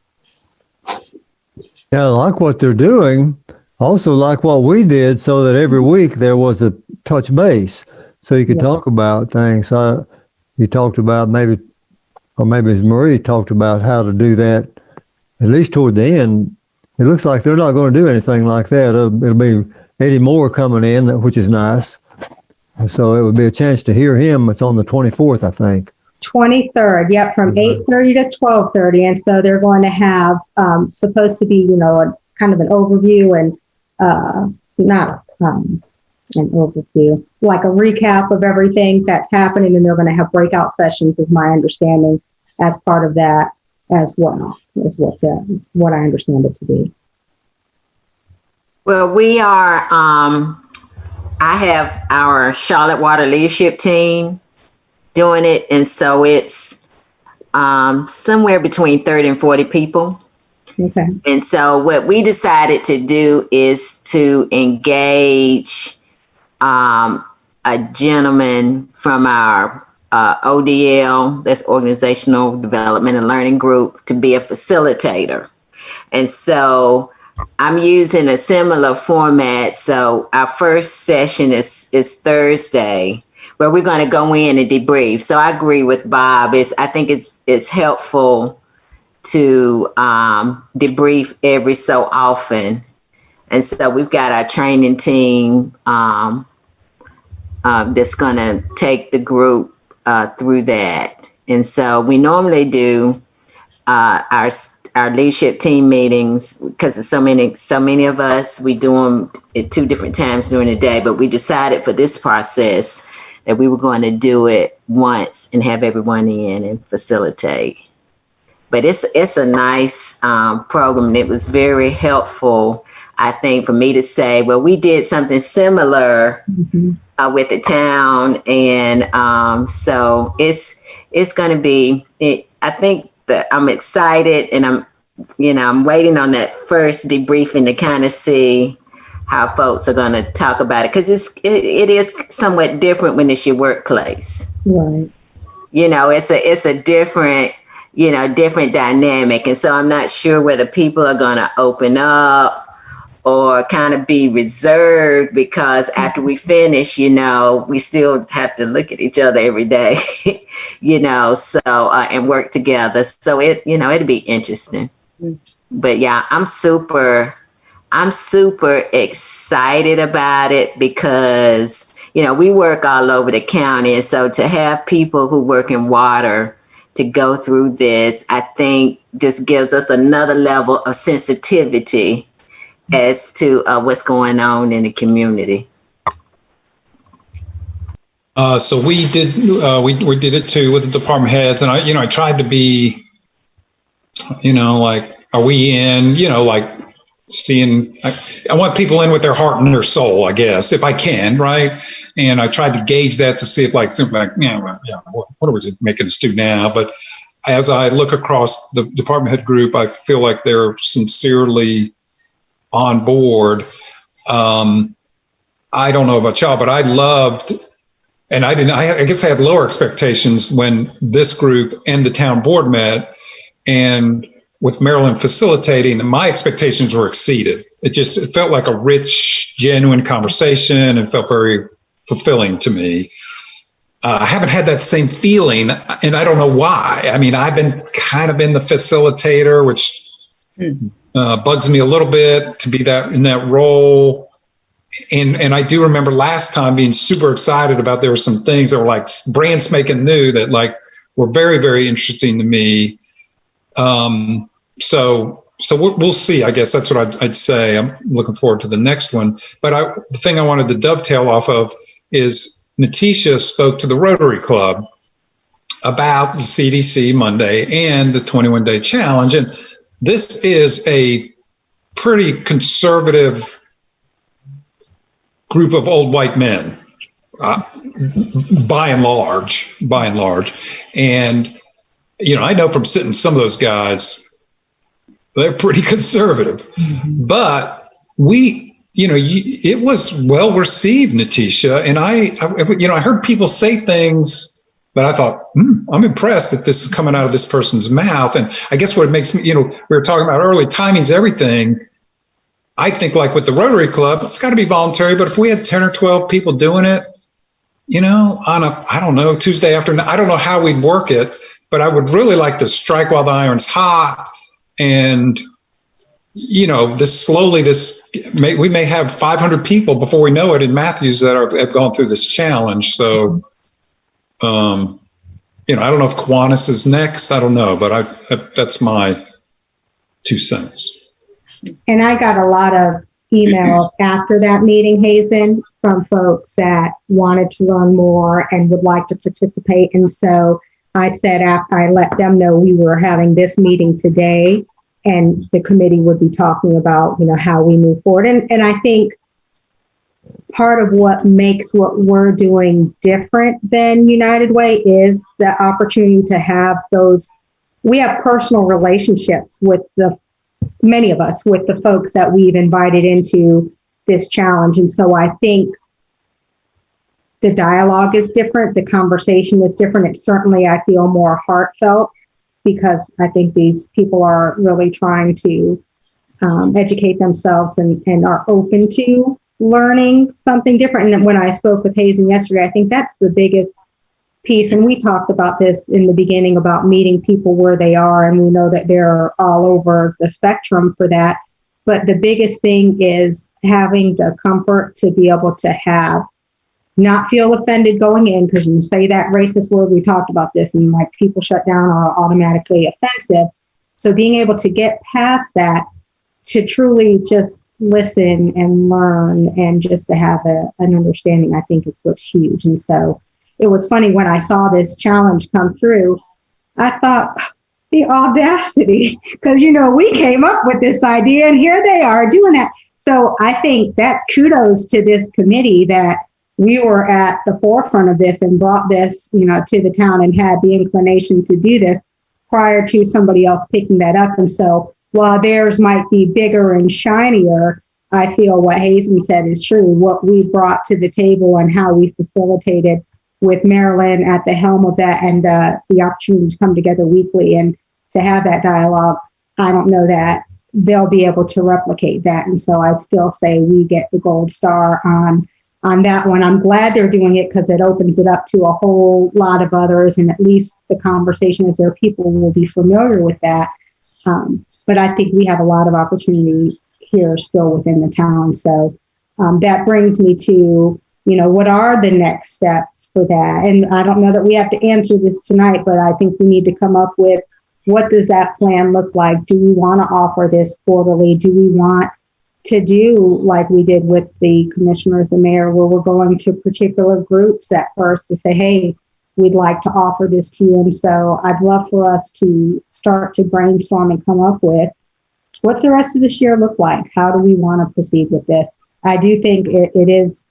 Speaker 10: Yeah, I like what they're doing. Also like what we did, so that every week there was a touch base, so you could talk about things. You talked about maybe as Marie talked about how to do that, at least toward the end. It looks like they're not going to do anything like that. It'll be Eddie Moore coming in, which is nice. So it would be a chance to hear him. It's on the 24th, I think.
Speaker 1: 23rd, yep, from 8:30 to 12:30. And so they're going to have supposed to be, a kind of an overview and not an overview, like a recap of everything that's happening. And they're going to have breakout sessions, is my understanding, as part of that as well, is what I understand it to be.
Speaker 3: Well, we are, I have our Charlotte Water Leadership Team doing it. And so it's somewhere between 30 and 40 people.
Speaker 1: Okay.
Speaker 3: And so what we decided to do is to engage a gentleman from our ODL, that's Organizational Development and Learning Group, to be a facilitator. And so I'm using a similar format. So our first session is Thursday, where we're going to go in and debrief. So I agree with Bob. I think it's helpful to debrief every so often. And so we've got our training team that's going to take the group through that. And so we normally do our leadership team meetings, because there's so many of us. We do them at 2 different times during the day, but we decided for this process that we were going to do it once and have everyone in and facilitate. But it's a nice program, and it was very helpful, I think, for me to say, well, we did something similar with the town, and so it's going to be. I think that I'm excited, and I'm waiting on that first debriefing to kind of see how folks are going to talk about it, because it is somewhat different when it's your workplace.
Speaker 1: Right.
Speaker 3: It's a different. Different dynamic. And so I'm not sure whether people are going to open up or kind of be reserved, because after we finish, we still have to look at each other every day, and work together. So it'll be interesting. But yeah, I'm super excited about it, because, we work all over the county. And so to have people who work in water to go through this, I think just gives us another level of sensitivity as to what's going on in the community.
Speaker 2: So we did it too with the department heads, and I tried to be, like, are we in, like seeing, I want people in with their heart and their soul, I guess, if I can, right? And I tried to gauge that to see if what are we making us do now? But as I look across the department head group, I feel like they're sincerely on board. I don't know about y'all, but I loved, and I guess I had lower expectations when this group and the town board met, and with Marilyn facilitating, my expectations were exceeded. It felt like a rich, genuine conversation, and felt very fulfilling to me. I haven't had that same feeling, and I don't know why. I mean, I've been kind of been the facilitator, which bugs me a little bit to be in that role. And I do remember last time being super excited about, there were some things that were like brand spanking new that like were very, very interesting to me. So we'll see. I guess that's what I'd say. I'm looking forward to the next one. But the thing I wanted to dovetail off of is Natisha spoke to the Rotary Club about the CDC Monday and the 21-day challenge. And this is a pretty conservative group of old white men, by and large. And, I know from sitting some of those guys, they're pretty conservative. Mm-hmm. But it was well received, Natisha. And I heard people say things that I thought, I'm impressed that this is coming out of this person's mouth. And I guess what it makes me, we were talking about early, timing's everything. I think like with the Rotary Club, it's got to be voluntary. But if we had 10 or 12 people doing it, on I don't know, Tuesday afternoon, I don't know how we'd work it, but I would really like to strike while the iron's hot. And, we may have 500 people before we know it in Matthews that have gone through this challenge. So, I don't know if Kiwanis is next. I don't know, but that's my 2 cents.
Speaker 1: And I got a lot of email after that meeting, Hazen, from folks that wanted to learn more and would like to participate. And so I said, after I let them know we were having this meeting today, and the committee would be talking about, how we move forward. And I think part of what makes what we're doing different than United Way is the opportunity to have we have personal relationships with many of us, with the folks that we've invited into this challenge. And so I think the dialogue is different. The conversation is different. It's certainly, I feel, more heartfelt, because I think these people are really trying to educate themselves and are open to learning something different. And when I spoke with Hazen yesterday, I think that's the biggest piece. And we talked about this in the beginning about meeting people where they are. And we know that they're all over the spectrum for that. But the biggest thing is having the comfort to be able to not feel offended going in, because when you say that racist word, we talked about this, and like people shut down are automatically offensive. So being able to get past that, to truly just listen and learn and just to have an understanding, I think is what's huge. And so it was funny when I saw this challenge come through, I thought, the audacity, because, we came up with this idea and here they are doing that. So I think that's kudos to this committee that we were at the forefront of this and brought this, to the town and had the inclination to do this prior to somebody else picking that up. And so while theirs might be bigger and shinier, I feel what Hazen said is true. What we brought to the table and how we facilitated with Marilyn at the helm of that, and the opportunity to come together weekly and to have that dialogue, I don't know that they'll be able to replicate that. And so I still say we get the gold star on that one. I'm glad they're doing it because it opens it up to a whole lot of others, and at least the conversation is there. People will be familiar with that. But I think we have a lot of opportunity here still within the town. So that brings me to, what are the next steps for that? And I don't know that we have to answer this tonight, but I think we need to come up with, what does that plan look like? Do we want to offer this quarterly? Do we want to do like we did with the commissioners and mayor, where we're going to particular groups at first to say, hey, we'd like to offer this to you? And so I'd love for us to start to brainstorm and come up with, what's the rest of this year look like? How do we want to proceed with this? I do think it is,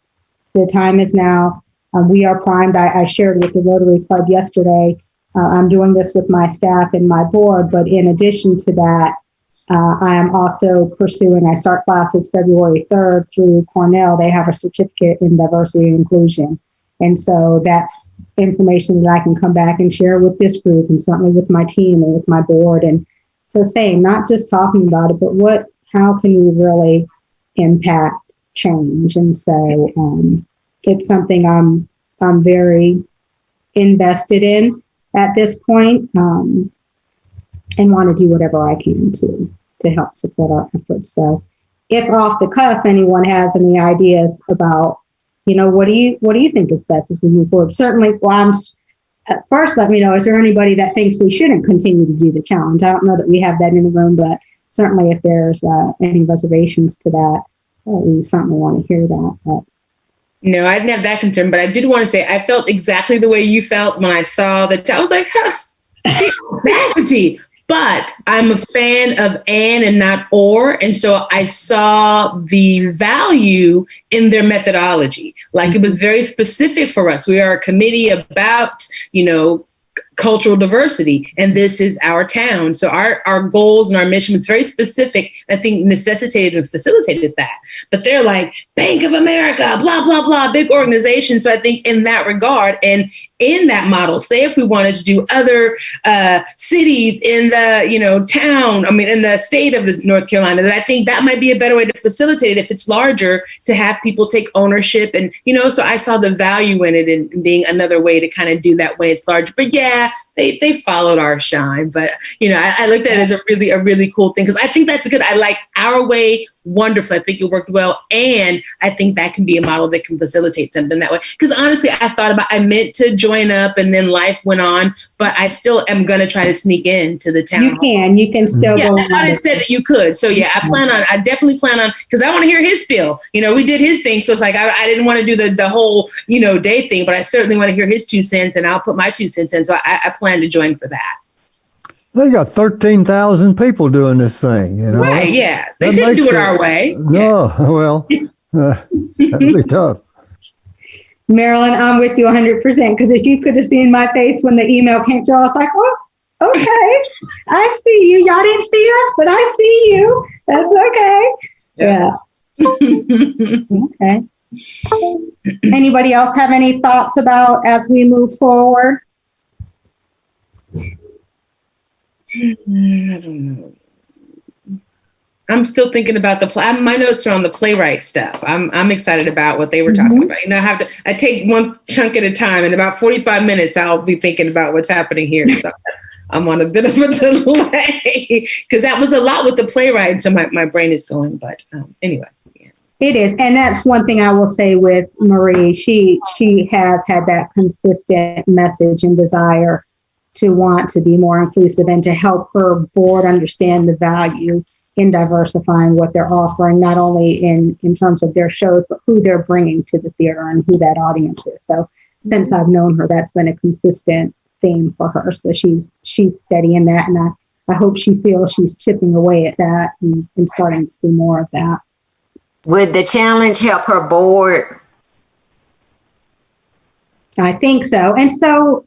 Speaker 1: the time is now. We are primed. I shared with the Rotary Club yesterday. I'm doing this with my staff and my board, but in addition to that, I am also pursuing, I start classes February 3rd through Cornell. They have a certificate in diversity and inclusion. And so that's information that I can come back and share with this group, and certainly with my team and with my board. And so saying, not just talking about it, but how can we really impact change? And so it's something I'm very invested in at this point, and want to do whatever I can to help support our efforts. So if off the cuff anyone has any ideas about, what do you think is best as we move forward? Certainly, first let me know, is there anybody that thinks we shouldn't continue to do the challenge? I don't know that we have that in the room, but certainly if there's any reservations to that, we certainly want to hear that. But.
Speaker 4: No, I didn't have that concern, but I did want to say I felt exactly the way you felt when I saw that. I was like, audacity. But I'm a fan of and not or. And so I saw the value in their methodology. Like, it was very specific for us. We are a committee about, cultural diversity, and this is our town. So our goals and our mission was very specific. I think necessitated and facilitated that. But they're like Bank of America, blah, blah, blah, big organization. So I think in that regard and in that model, say if we wanted to do other cities in the, town, in the state of North Carolina, that I think that might be a better way to facilitate it if it's larger, to have people take ownership. And, so I saw the value in it and being another way to kind of do that when it's larger. But yeah, they followed our shine. But, I looked at it as a really cool thing, because I think that's good. I like our way. Wonderful. I think it worked well. And I think that can be a model that can facilitate something that way. Because honestly, I meant to join up and then life went on, but I still am going to try to sneak into the town.
Speaker 1: You can still go.
Speaker 4: I thought it said that you could. So yeah, I definitely plan on, because I want to hear his spiel. We did his thing. So it's like, I didn't want to do the whole, day thing, but I certainly want to hear his 2 cents, and I'll put my 2 cents in. So I plan to join for that.
Speaker 10: They got 13,000 people doing this thing,
Speaker 4: Right, yeah. They couldn't do it our way.
Speaker 10: No, well, that'd be tough.
Speaker 1: Marilyn, I'm with you 100%, because if you could have seen my face when the email came through, I was like, oh, okay, I see you. Y'all didn't see us, but I see you. That's okay. Yeah. Okay. Anybody else have any thoughts about as we move forward?
Speaker 4: I don't know. I'm still thinking about my notes are on the playwright stuff. I'm excited about what they were talking about. You know, I take one chunk at a time. In about 45 minutes, I'll be thinking about what's happening here. So I'm on a bit of a delay because that was a lot with the playwright. So my brain is going, but anyway. Yeah.
Speaker 1: It is. And that's one thing I will say with Marie. She has had that consistent message and desire to want to be more inclusive and to help her board understand the value in diversifying what they're offering, not only in terms of their shows, but who they're bringing to the theater and who that audience is. So since I've known her, that's been a consistent theme for her. So she's steady in that. And I hope she feels she's chipping away at that and starting to see more of that.
Speaker 3: Would the challenge help her board?
Speaker 1: I think so. And so,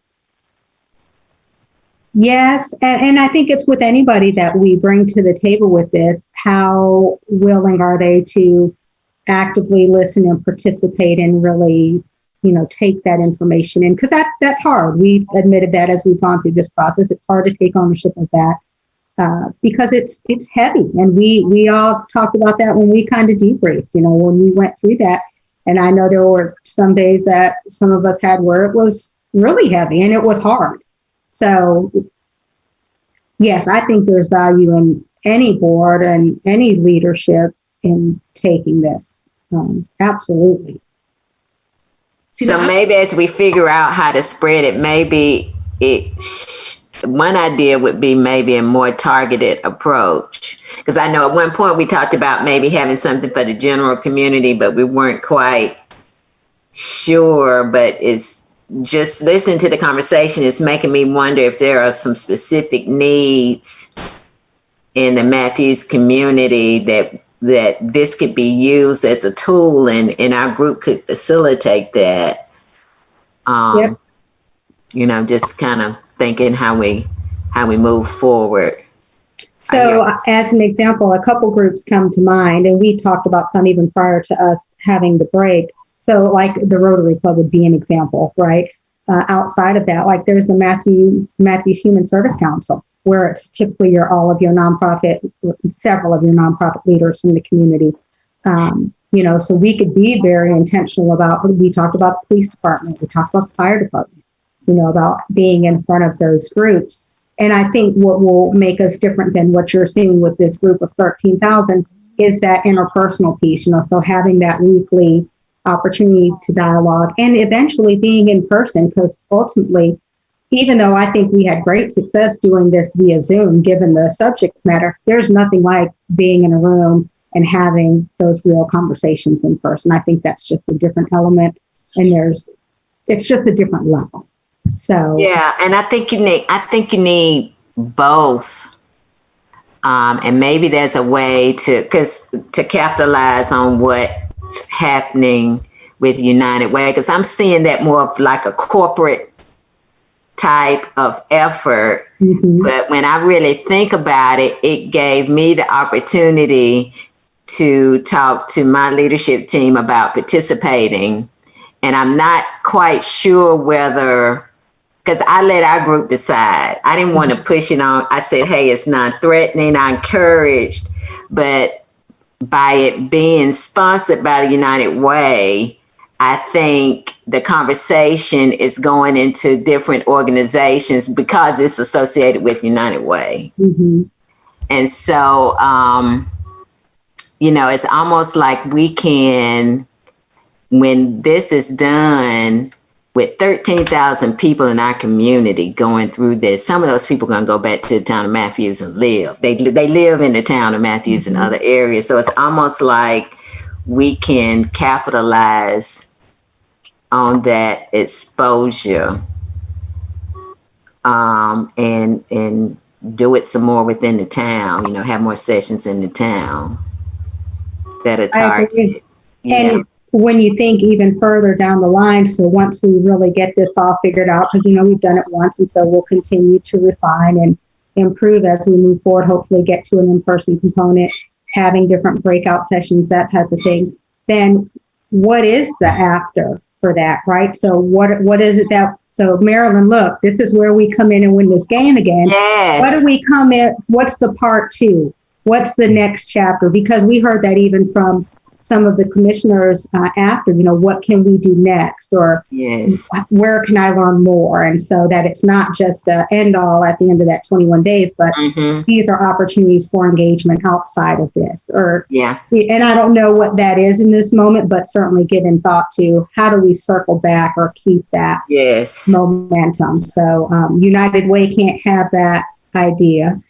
Speaker 1: yes, and I think it's with anybody that we bring to the table with this, how willing are they to actively listen and participate and really, take that information in? Because that's hard. We've admitted that as we've gone through this process. It's hard to take ownership of that because it's heavy. And we all talked about that when we kind of debriefed, when we went through that. And I know there were some days that some of us had where it was really heavy and it was hard. So, yes, I think there's value in any board and any leadership in taking this. Absolutely.
Speaker 3: So maybe as we figure out how to spread it, maybe one idea would be maybe a more targeted approach. Because I know at one point we talked about maybe having something for the general community, but we weren't quite sure. But it's just listening to the conversation is making me wonder if there are some specific needs in the Matthews community that this could be used as a tool and our group could facilitate that.
Speaker 1: Yep.
Speaker 3: Just kind of thinking how we move forward.
Speaker 1: So as an example, a couple groups come to mind, and we talked about some even prior to us having the break. So like the Rotary Club would be an example, right? Outside of that, like there's the Matthews Human Service Council, where it's typically several of your nonprofit leaders from the community. So we could be very intentional about, we talked about the police department, we talked about the fire department, about being in front of those groups. And I think what will make us different than what you're seeing with this group of 13,000 is that interpersonal piece, so having that weekly opportunity to dialogue and eventually being in person, because ultimately, even though I think we had great success doing this via Zoom, given the subject matter, there's nothing like being in a room and having those real conversations in person. I think that's just a different element, and it's just a different level. So
Speaker 3: yeah, and I think you need both, and maybe there's a way to capitalize on what's happening with United Way, because I'm seeing that more of like a corporate type of effort. Mm-hmm. But when I really think about it, it gave me the opportunity to talk to my leadership team about participating. And I'm not quite sure whether, because I let our group decide. I didn't want to push it on. I said, hey, it's not threatening. I encouraged, but by it being sponsored by the United Way, I think the conversation is going into different organizations because it's associated with United Way. Mm-hmm. And so, it's almost like we can, when this is done with 13,000 people in our community going through this, some of those people are going to go back to the town of Matthews and live. They live in the town of Matthews and other areas. So it's almost like we can capitalize on that exposure and do it some more within the town, have more sessions in the town that are targeted.
Speaker 1: And when you think even further down the line, so once we really get this all figured out, because, we've done it once, and so we'll continue to refine and improve as we move forward, hopefully get to an in-person component, having different breakout sessions, that type of thing. Then what is the after for that, right? So what is it that, so Marilyn, look, this is where we come in and win this game again.
Speaker 3: Yes.
Speaker 1: What do we come in? What's the part two? what's the next chapter? Because we heard that even from some of the commissioners after, what can we do next, or
Speaker 3: Yes.
Speaker 1: where can I learn more? And so that it's not just the end all at the end of that 21 days, but these are opportunities for engagement outside of this. And I don't know what that is in this moment, but certainly giving thought to how do we circle back or keep that momentum. So United Way can't have that idea,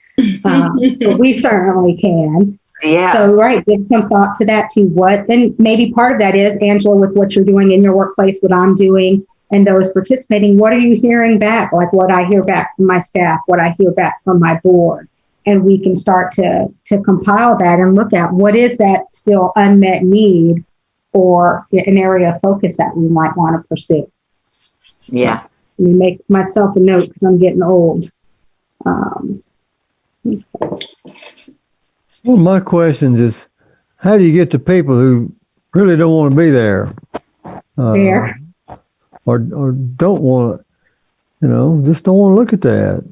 Speaker 1: but we certainly can.
Speaker 3: Yeah.
Speaker 1: So, give some thought to that too. And maybe part of that is, Angela, with what you're doing in your workplace, what I'm doing, and those participating, what are you hearing back? Like what I hear back from my staff, what I hear back from my board. And we can start to compile that and look at what is that still unmet need or an area of focus that we might want to pursue. So, let me make myself a note because I'm getting old.
Speaker 10: Well, my question is, how do you get to people who really don't want to be there? Or don't want to, just don't want to look at that.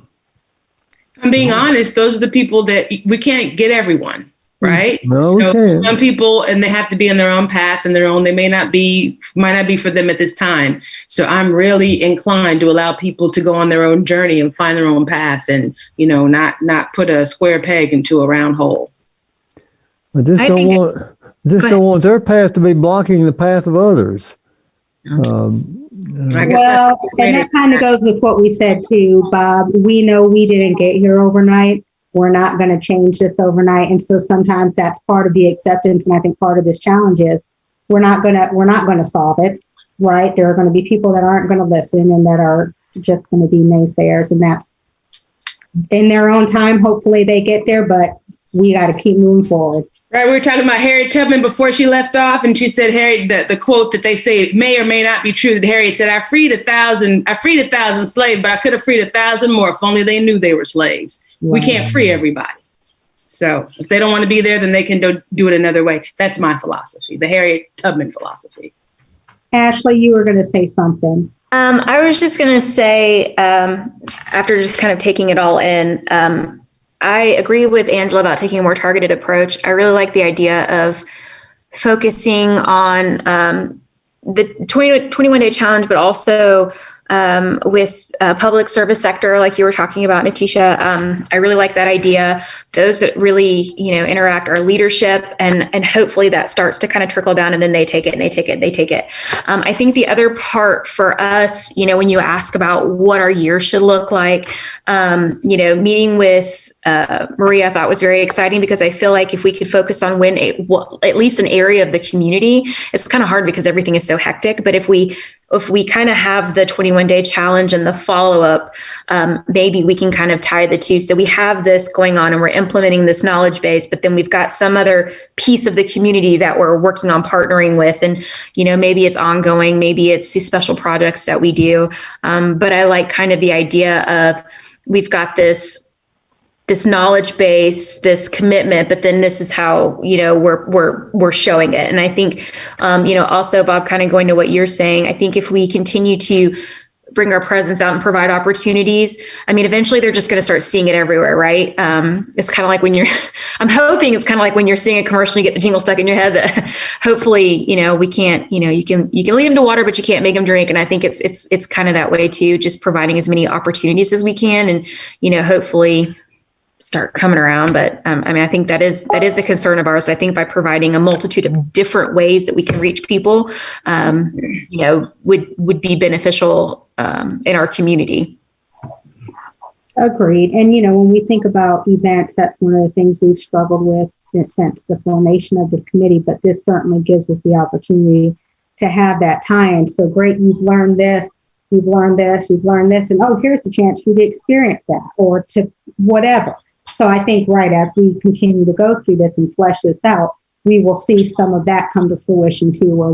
Speaker 4: I'm being honest, those are the people that we can't get everyone, right?
Speaker 10: No, we can't.
Speaker 4: Some people, and they have to be on their own path and their own, might not be for them at this time. So I'm really inclined to allow people to go on their own journey and find their own path and, not put a square peg into a round hole.
Speaker 10: I don't want their path to be blocking the path of others.
Speaker 1: And that kind of goes with what we said too, Bob. We know we didn't get here overnight. We're not going to change this overnight. And so sometimes that's part of the acceptance. And I think part of this challenge is we're not going to solve it, right? There are going to be people that aren't going to listen and that are just going to be naysayers. And that's in their own time. Hopefully they get there, but we got to keep moving forward.
Speaker 4: Right, we were talking about Harriet Tubman before she left off, and she said, the quote that they say may or may not be true, that Harriet said, I freed 1,000 slaves, but I could have freed 1,000 more if only they knew they were slaves. Wow. We can't free everybody. So if they don't want to be there, then they can do it another way. That's my philosophy, the Harriet Tubman philosophy.
Speaker 1: Ashley, you were going to say something.
Speaker 6: I was just going to say, after just kind of taking it all in, I agree with Angela about taking a more targeted approach. I really like the idea of focusing on the 21-day challenge, but also with public service sector, like you were talking about, Natisha. I really like that idea. Those that really, interact are leadership, and hopefully that starts to kind of trickle down, and then they take it and they take it, they take it. I think the other part for us, when you ask about what our year should look like, meeting with Maria, I thought was very exciting, because I feel like if we could focus on at least an area of the community, it's kind of hard because everything is so hectic. But if we kind of have the 21-day challenge and the follow-up, maybe we can kind of tie the two. So we have this going on and we're implementing this knowledge base, but then we've got some other piece of the community that we're working on partnering with. And, maybe it's ongoing, maybe it's special projects that we do. But I like kind of the idea of we've got this knowledge base, this commitment, but then this is how, we're showing it. And I think, also, Bob, kind of going to what you're saying, I think if we continue to bring our presence out and provide opportunities, eventually they're just going to start seeing it everywhere, right? It's kind of like I'm hoping it's kind of like when you're seeing a commercial, you get the jingle stuck in your head that hopefully, we can't, you can lead them to water, but you can't make them drink. And I think it's kind of that way too, just providing as many opportunities as we can, and, hopefully start coming around. But I think that is a concern of ours. I think by providing a multitude of different ways that we can reach people, would be beneficial in our community.
Speaker 1: Agreed. And, when we think about events, that's one of the things we've struggled with since the formation of this committee. But this certainly gives us the opportunity to have that tie-in. So great, you've learned this, you've learned this, you've learned this, and here's a chance for you to experience that or to whatever. So I think, as we continue to go through this and flesh this out, we will see some of that come to fruition too, where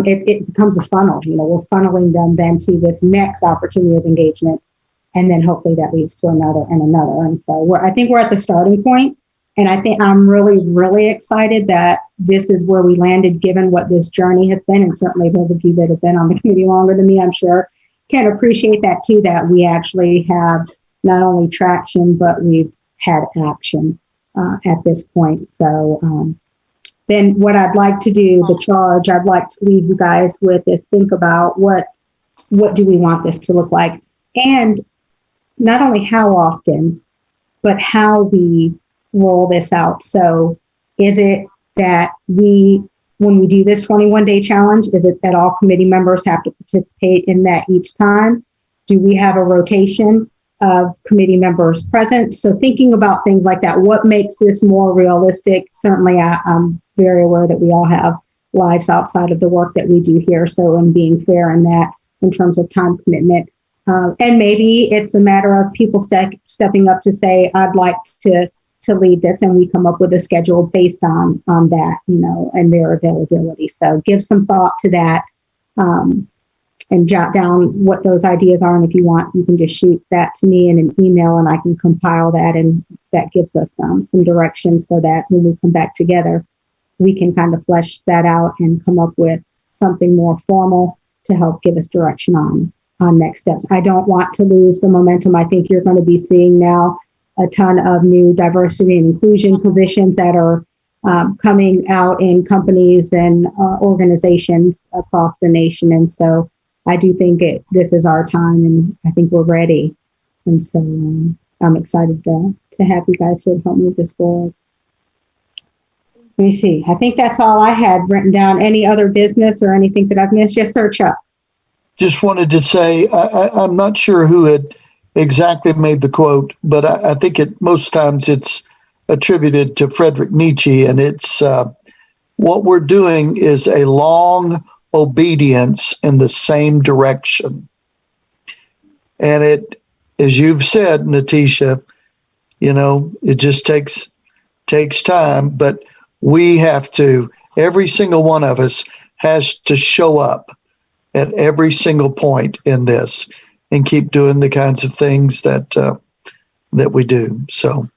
Speaker 1: it becomes a funnel. We're funneling them then to this next opportunity of engagement, and then hopefully that leads to another and another. And so I think we're at the starting point, and I think I'm really, really excited that this is where we landed, given what this journey has been, and certainly those of you that have been on the committee longer than me, I'm sure, can appreciate that too. That we actually have not only traction, but we've had action at this point. So then what I'd like to do, the charge I'd like to leave you guys with is think about what do we want this to look like? And not only how often, but how we roll this out. So is it that when we do this 21-day challenge, is it that all committee members have to participate in that each time? Do we have a rotation of committee members present? So thinking about things like that, what makes this more realistic? Certainly, I'm very aware that we all have lives outside of the work that we do here. So in being fair in that, in terms of time commitment. And maybe it's a matter of people stepping up to say, I'd like to lead this, and we come up with a schedule based on that, and their availability. So give some thought to that, and jot down what those ideas are. And if you want, you can just shoot that to me in an email, and I can compile that, and that gives us some direction so that when we come back together, we can kind of flesh that out and come up with something more formal to help give us direction on next steps. I don't want to lose the momentum. I think you're going to be seeing now a ton of new diversity and inclusion positions that are coming out in companies and organizations across the nation. And so I do think this is our time, and I think we're ready. And so I'm excited to have you guys here to help move this forward. Let me see. I think that's all I had written down. Any other business or anything that I've missed? Yes, sir, Chuck.
Speaker 5: Just wanted to say, I'm not sure who had exactly made the quote, but I think most times it's attributed to Friedrich Nietzsche, and it's what we're doing is a long obedience in the same direction. And it, as you've said, Natisha, it just takes time, but we have to, every single one of us has to show up at every single point in this and keep doing the kinds of things that we do. So,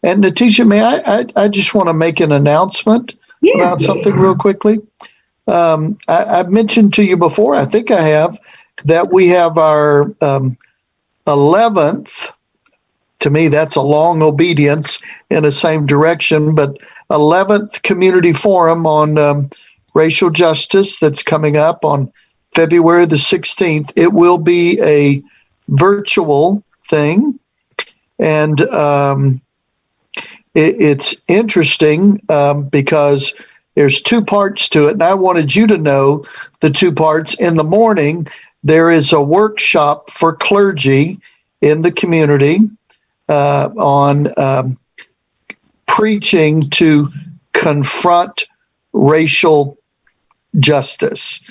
Speaker 5: and Natisha, may I just want to make an announcement about something real quickly. I've mentioned to you before, I think I have, that we have our 11th, to me, that's a long obedience in the same direction, but 11th Community Forum on racial justice that's coming up on February the 16th. It will be a virtual thing, and it's interesting because there's two parts to it, and I wanted you to know the two parts. In the morning, there is a workshop for clergy in the community on preaching to confront racial justice.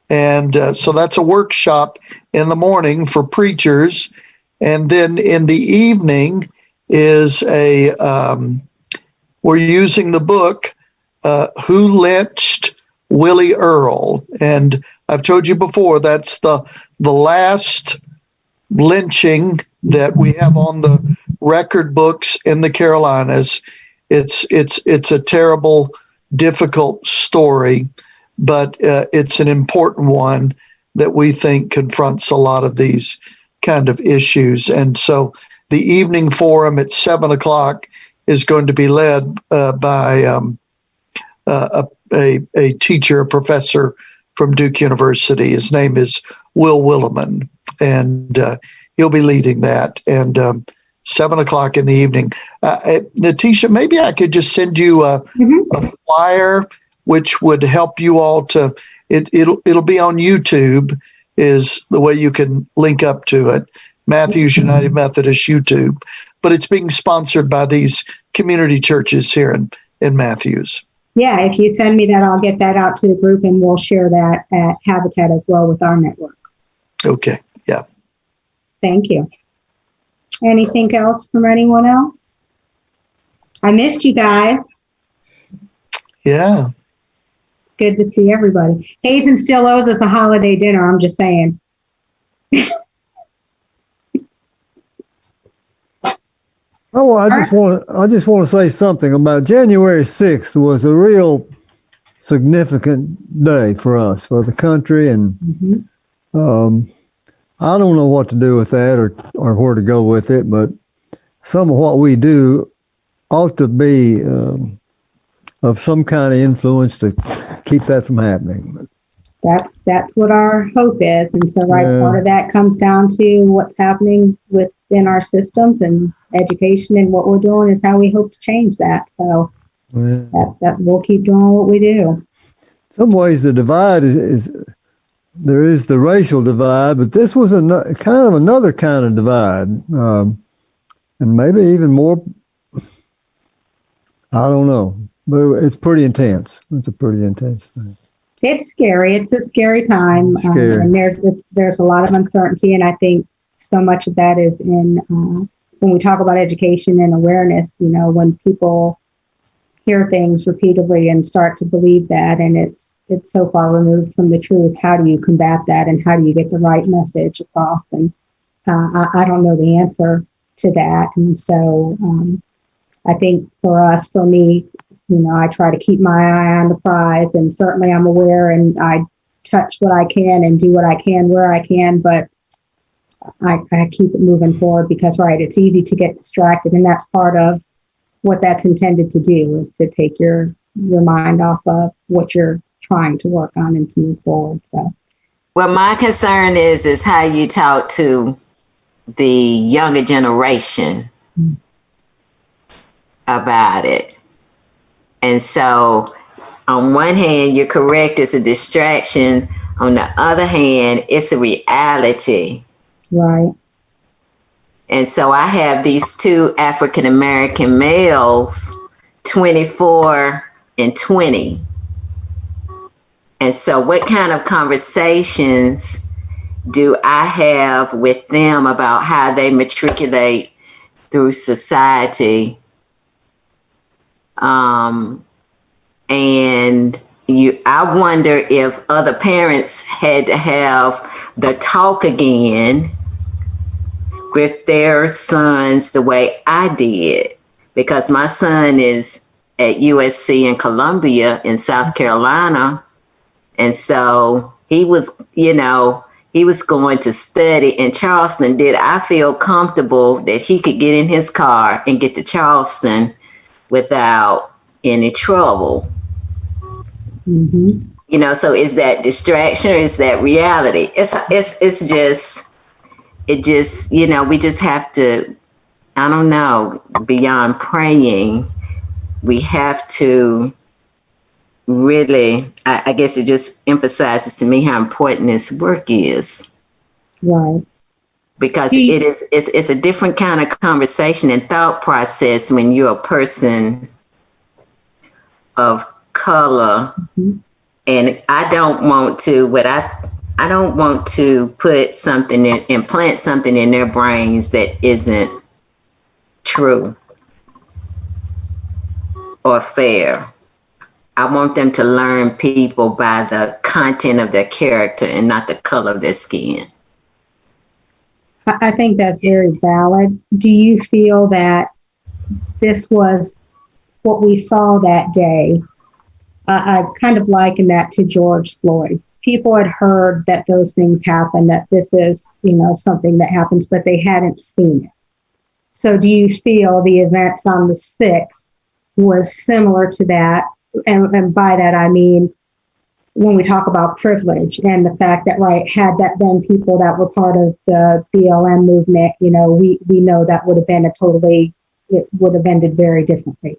Speaker 5: And so that's a workshop in the morning for preachers. And then in the evening is we're using the book, Who Lynched Willie Earl? And I've told you before, that's the last lynching that we have on the record books in the Carolinas. It's a terrible, difficult story, but it's an important one that we think confronts a lot of these kind of issues. And so the evening forum at 7:00 is going to be led by a teacher, a professor from Duke University. His name is Will Williman, and he'll be leading that. And 7:00 in the evening. Natisha, maybe I could just send you a flyer, which would help you all to. It'll be on YouTube, is the way you can link up to it. Matthews United Methodist YouTube, but it's being sponsored by these community churches here in Matthews.
Speaker 1: Yeah, if you send me that, I'll get that out to the group, and we'll share that at Habitat as well with our network.
Speaker 5: Okay. Yeah.
Speaker 1: Thank you. Anything else from anyone else? I missed you guys.
Speaker 5: Yeah.
Speaker 1: Good to see everybody. Hazen still owes us a holiday dinner, I'm just saying.
Speaker 10: Oh, I just want to say something about January 6th was a real significant day for us, for the country, and I don't know what to do with that or where to go with it, but some of what we do ought to be of some kind of influence to keep that from happening.
Speaker 1: That's what our hope is. And so,
Speaker 10: Yeah.
Speaker 1: part of that comes down to what's happening within our systems and education, and what we're doing is how we hope to change that. So
Speaker 10: Yeah.
Speaker 1: that we'll keep doing what we do.
Speaker 10: In some ways, the divide is there is the racial divide, but this was another kind of divide, and maybe even more. I don't know, but it's pretty intense. It's a pretty intense thing.
Speaker 1: It's scary. It's a scary time,
Speaker 10: Scary.
Speaker 1: and there's a lot of uncertainty, and I think so much of that is in when we talk about education and awareness. You know, when people hear things repeatedly and start to believe that, and it's so far removed from the truth. How do you combat that, and how do you get the right message across? And I don't know the answer to that, and so I think for me, you know, I try to keep my eye on the prize, and certainly I'm aware, and I touch what I can and do what I can where I can, but I keep it moving forward because, right, it's easy to get distracted, and that's part of what that's intended to do, is to take your mind off of what you're trying to work on and to move forward. So,
Speaker 3: Well, my concern is how you talk to the younger generation about it. And so, on one hand, you're correct, it's a distraction. On the other hand, it's a reality.
Speaker 1: right.
Speaker 3: And so I have these two African American males, 24 and 20. And so what kind of conversations do I have with them about how they matriculate through society? And I wonder if other parents had to have the talk again with their sons the way I did, because my son is at USC in Columbia in South Carolina. And so he was going to study in Charleston. Did I feel comfortable that he could get in his car and get to Charleston without any trouble?
Speaker 1: Mm-hmm.
Speaker 3: You know, so is that distraction or is that reality? It's just, you know, we just have to, I don't know, beyond praying, we have to really, I guess it just emphasizes to me how important this work is.
Speaker 1: Right.
Speaker 3: Because it's a different kind of conversation and thought process when you're a person of color. Mm-hmm. And I don't want to put something in, implant something in their brains that isn't true or fair. I want them to learn people by the content of their character and not the color of their skin.
Speaker 1: I think that's very valid. Do you feel that this was what we saw that day? I kind of liken that to George Floyd. People had heard that those things happen, that this is, you know, something that happens, but they hadn't seen it. So do you feel the events on the 6th was similar to that? And by that, I mean, when we talk about privilege and the fact that, right, had that been people that were part of the BLM movement, you know, we know that would have been it would have ended very differently.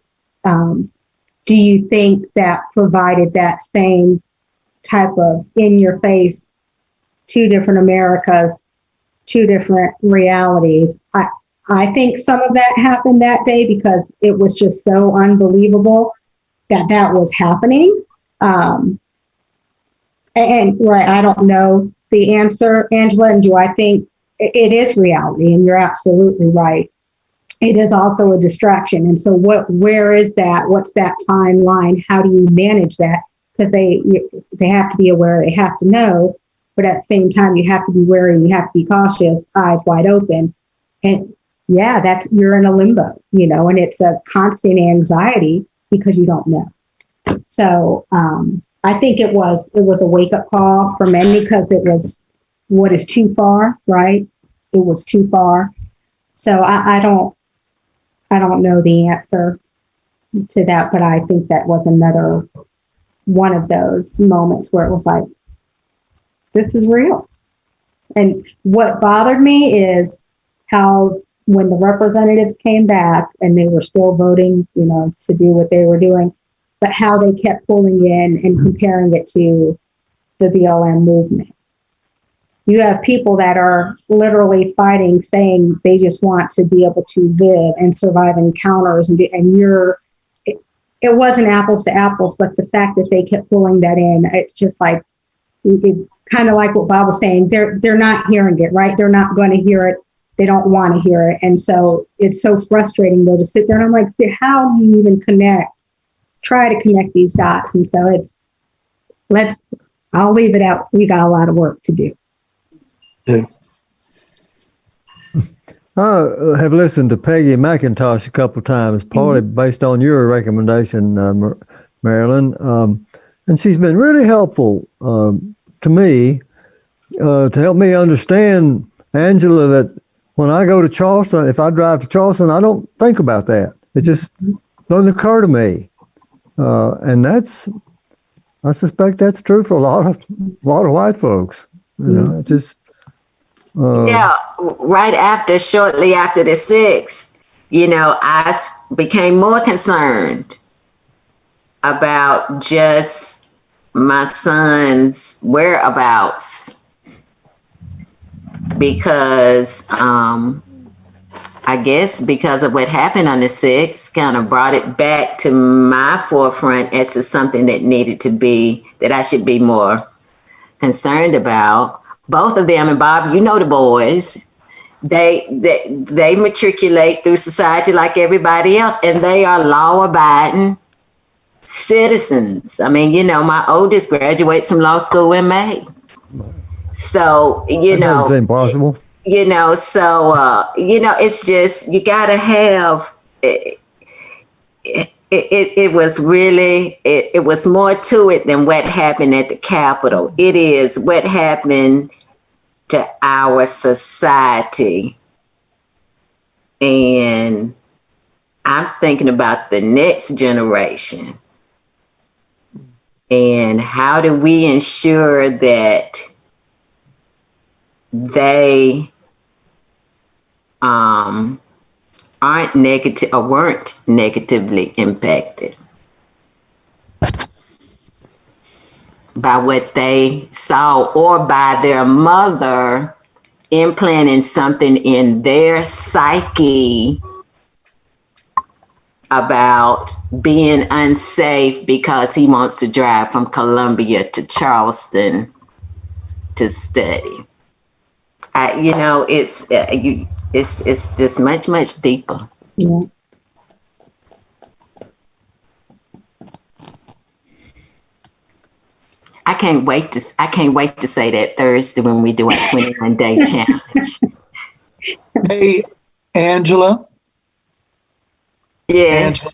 Speaker 1: Do you think that provided that same type of in your face, two different Americas, two different realities? I think some of that happened that day because it was just so unbelievable that was happening. And right, I don't know the answer, Angela, and do I think it is reality? And you're absolutely right. It is also a distraction. And so where is that? What's that fine line? How do you manage that? Because they have to be aware, they have to know, but at the same time, you have to be wary, you have to be cautious, eyes wide open. And yeah, you're in a limbo, you know, and it's a constant anxiety because you don't know. So I think it was a wake-up call for many because it was what is too far, right? It was too far. So I don't know the answer to that, but I think that was another one of those moments where it was like, this is real. And what bothered me is how when the representatives came back and they were still voting, to do what they were doing, but how they kept pulling in and comparing it to the BLM movement. You have people that are literally fighting, saying they just want to be able to live and survive encounters, and it wasn't apples to apples, but the fact that they kept pulling that in, it's just like, kind of like what Bob was saying, they're not hearing it, right? They're not going to hear it. They don't want to hear it. And so it's so frustrating though to sit there and I'm like, how do you even try to connect these dots? And so I'll leave it out. We got a lot of work to do.
Speaker 5: Yeah.
Speaker 10: I have listened to Peggy McIntosh a couple of times, partly based on your recommendation, Marilyn. And she's been really helpful to me to help me understand, Angela, that when I go to Charleston, if I drive to Charleston, I don't think about that. It just doesn't occur to me. And I suspect that's true for a lot of white folks. It just.
Speaker 3: Shortly after the 6th, I became more concerned about just my son's whereabouts because I guess because of what happened on the 6th kind of brought it back to my forefront as to something that I should be more concerned about. Both of them, and Bob, the boys, they matriculate through society like everybody else, and they are law-abiding citizens. I mean, my oldest graduates from law school in May. So,
Speaker 10: That's impossible.
Speaker 3: It's just, you got to have, it was really, it was more to it than what happened at the Capitol. It is what happened to our society. And I'm thinking about the next generation. And how do we ensure that they aren't negative or weren't negatively impacted by what they saw or by their mother implanting something in their psyche about being unsafe because he wants to drive from Columbia to Charleston to study. It's just much, much deeper.
Speaker 1: Yeah.
Speaker 3: I can't wait to say that Thursday when we do our 21-day challenge.
Speaker 5: Hey, Angela.
Speaker 3: Yes.
Speaker 5: Angela,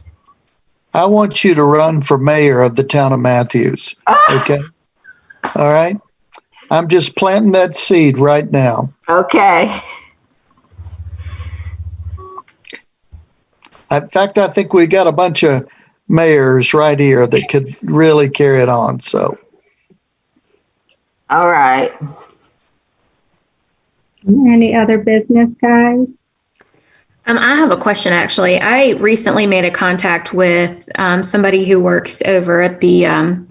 Speaker 5: I want you to run for mayor of the town of Matthews. Okay. All right. I'm just planting that seed right now.
Speaker 3: Okay.
Speaker 5: In fact, I think we got a bunch of mayors right here that could really carry it on. So.
Speaker 3: All right.
Speaker 1: Any other business, guys?
Speaker 6: I have a question, actually. I recently made a contact with somebody who works over at the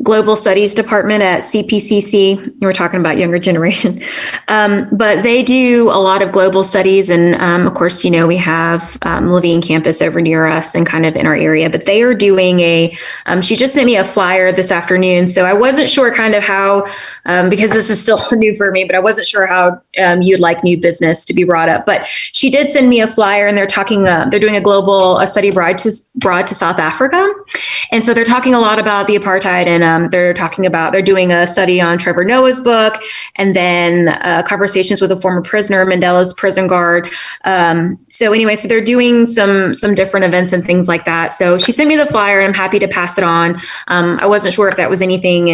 Speaker 6: Global Studies Department at CPCC. You were talking about younger generation. But they do a lot of global studies. And of course, we have Levine campus over near us and kind of in our area. But they are doing she just sent me a flyer this afternoon. So I wasn't sure kind of how, because this is still new for me, but I wasn't sure how you'd like new business to be brought up. But she did send me a flyer, and they're doing a study abroad to South Africa. And so they're talking a lot about the apartheid, and they're doing a study on Trevor Noah's book, and then conversations with a former prisoner, Mandela's prison guard. So they're doing some different events and things like that. So she sent me the flyer, and I'm happy to pass it on. I wasn't sure if that was anything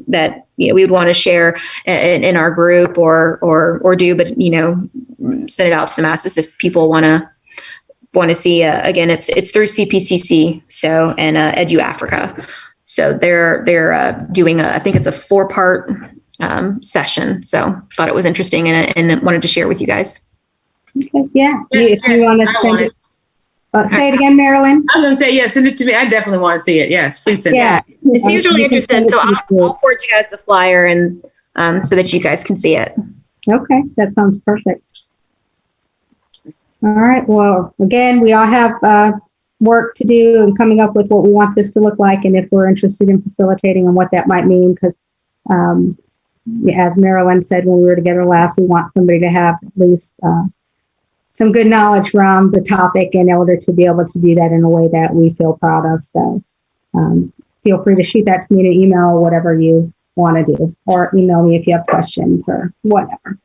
Speaker 6: that we would want to share in our group or do, but send it out to the masses if people want to want to see, again, it's through CPCC, so, and Edu Africa. So they're doing I think it's a 4-part session. So thought it was interesting and wanted to share with you guys.
Speaker 1: Okay. Yeah.
Speaker 4: Yes,
Speaker 1: If you want
Speaker 4: I want
Speaker 1: to
Speaker 4: it.
Speaker 1: say it again, Marilyn.
Speaker 4: I was going to say, yes, send it to me. I definitely want to see it. Yes, please send
Speaker 1: Yeah.
Speaker 4: it.
Speaker 6: It seems really interesting. So I'll forward you guys the flyer and so that you guys can see it.
Speaker 1: Okay. That sounds perfect. All right. Well, again, we all have work to do and coming up with what we want this to look like, and if we're interested in facilitating and what that might mean, because as Marilyn said when we were together last, we want somebody to have at least some good knowledge from the topic in order to be able to do that in a way that we feel proud of. So feel free to shoot that to me in an email or whatever you want to do, or email me if you have questions or whatever.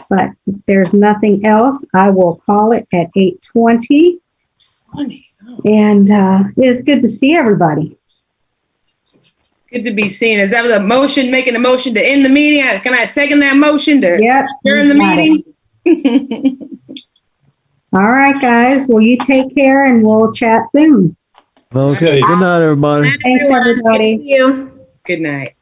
Speaker 1: But if there's nothing else, I will call it at 8:20. And it's good to see everybody.
Speaker 4: Good to be seen. Is that the motion, making a motion to end the meeting? Can I second that motion to during the meeting?
Speaker 1: All right, guys. Well, you take care and we'll chat soon.
Speaker 10: Okay. Good night, everybody.
Speaker 1: Thanks, everybody.
Speaker 6: Good to see you.
Speaker 4: Good night.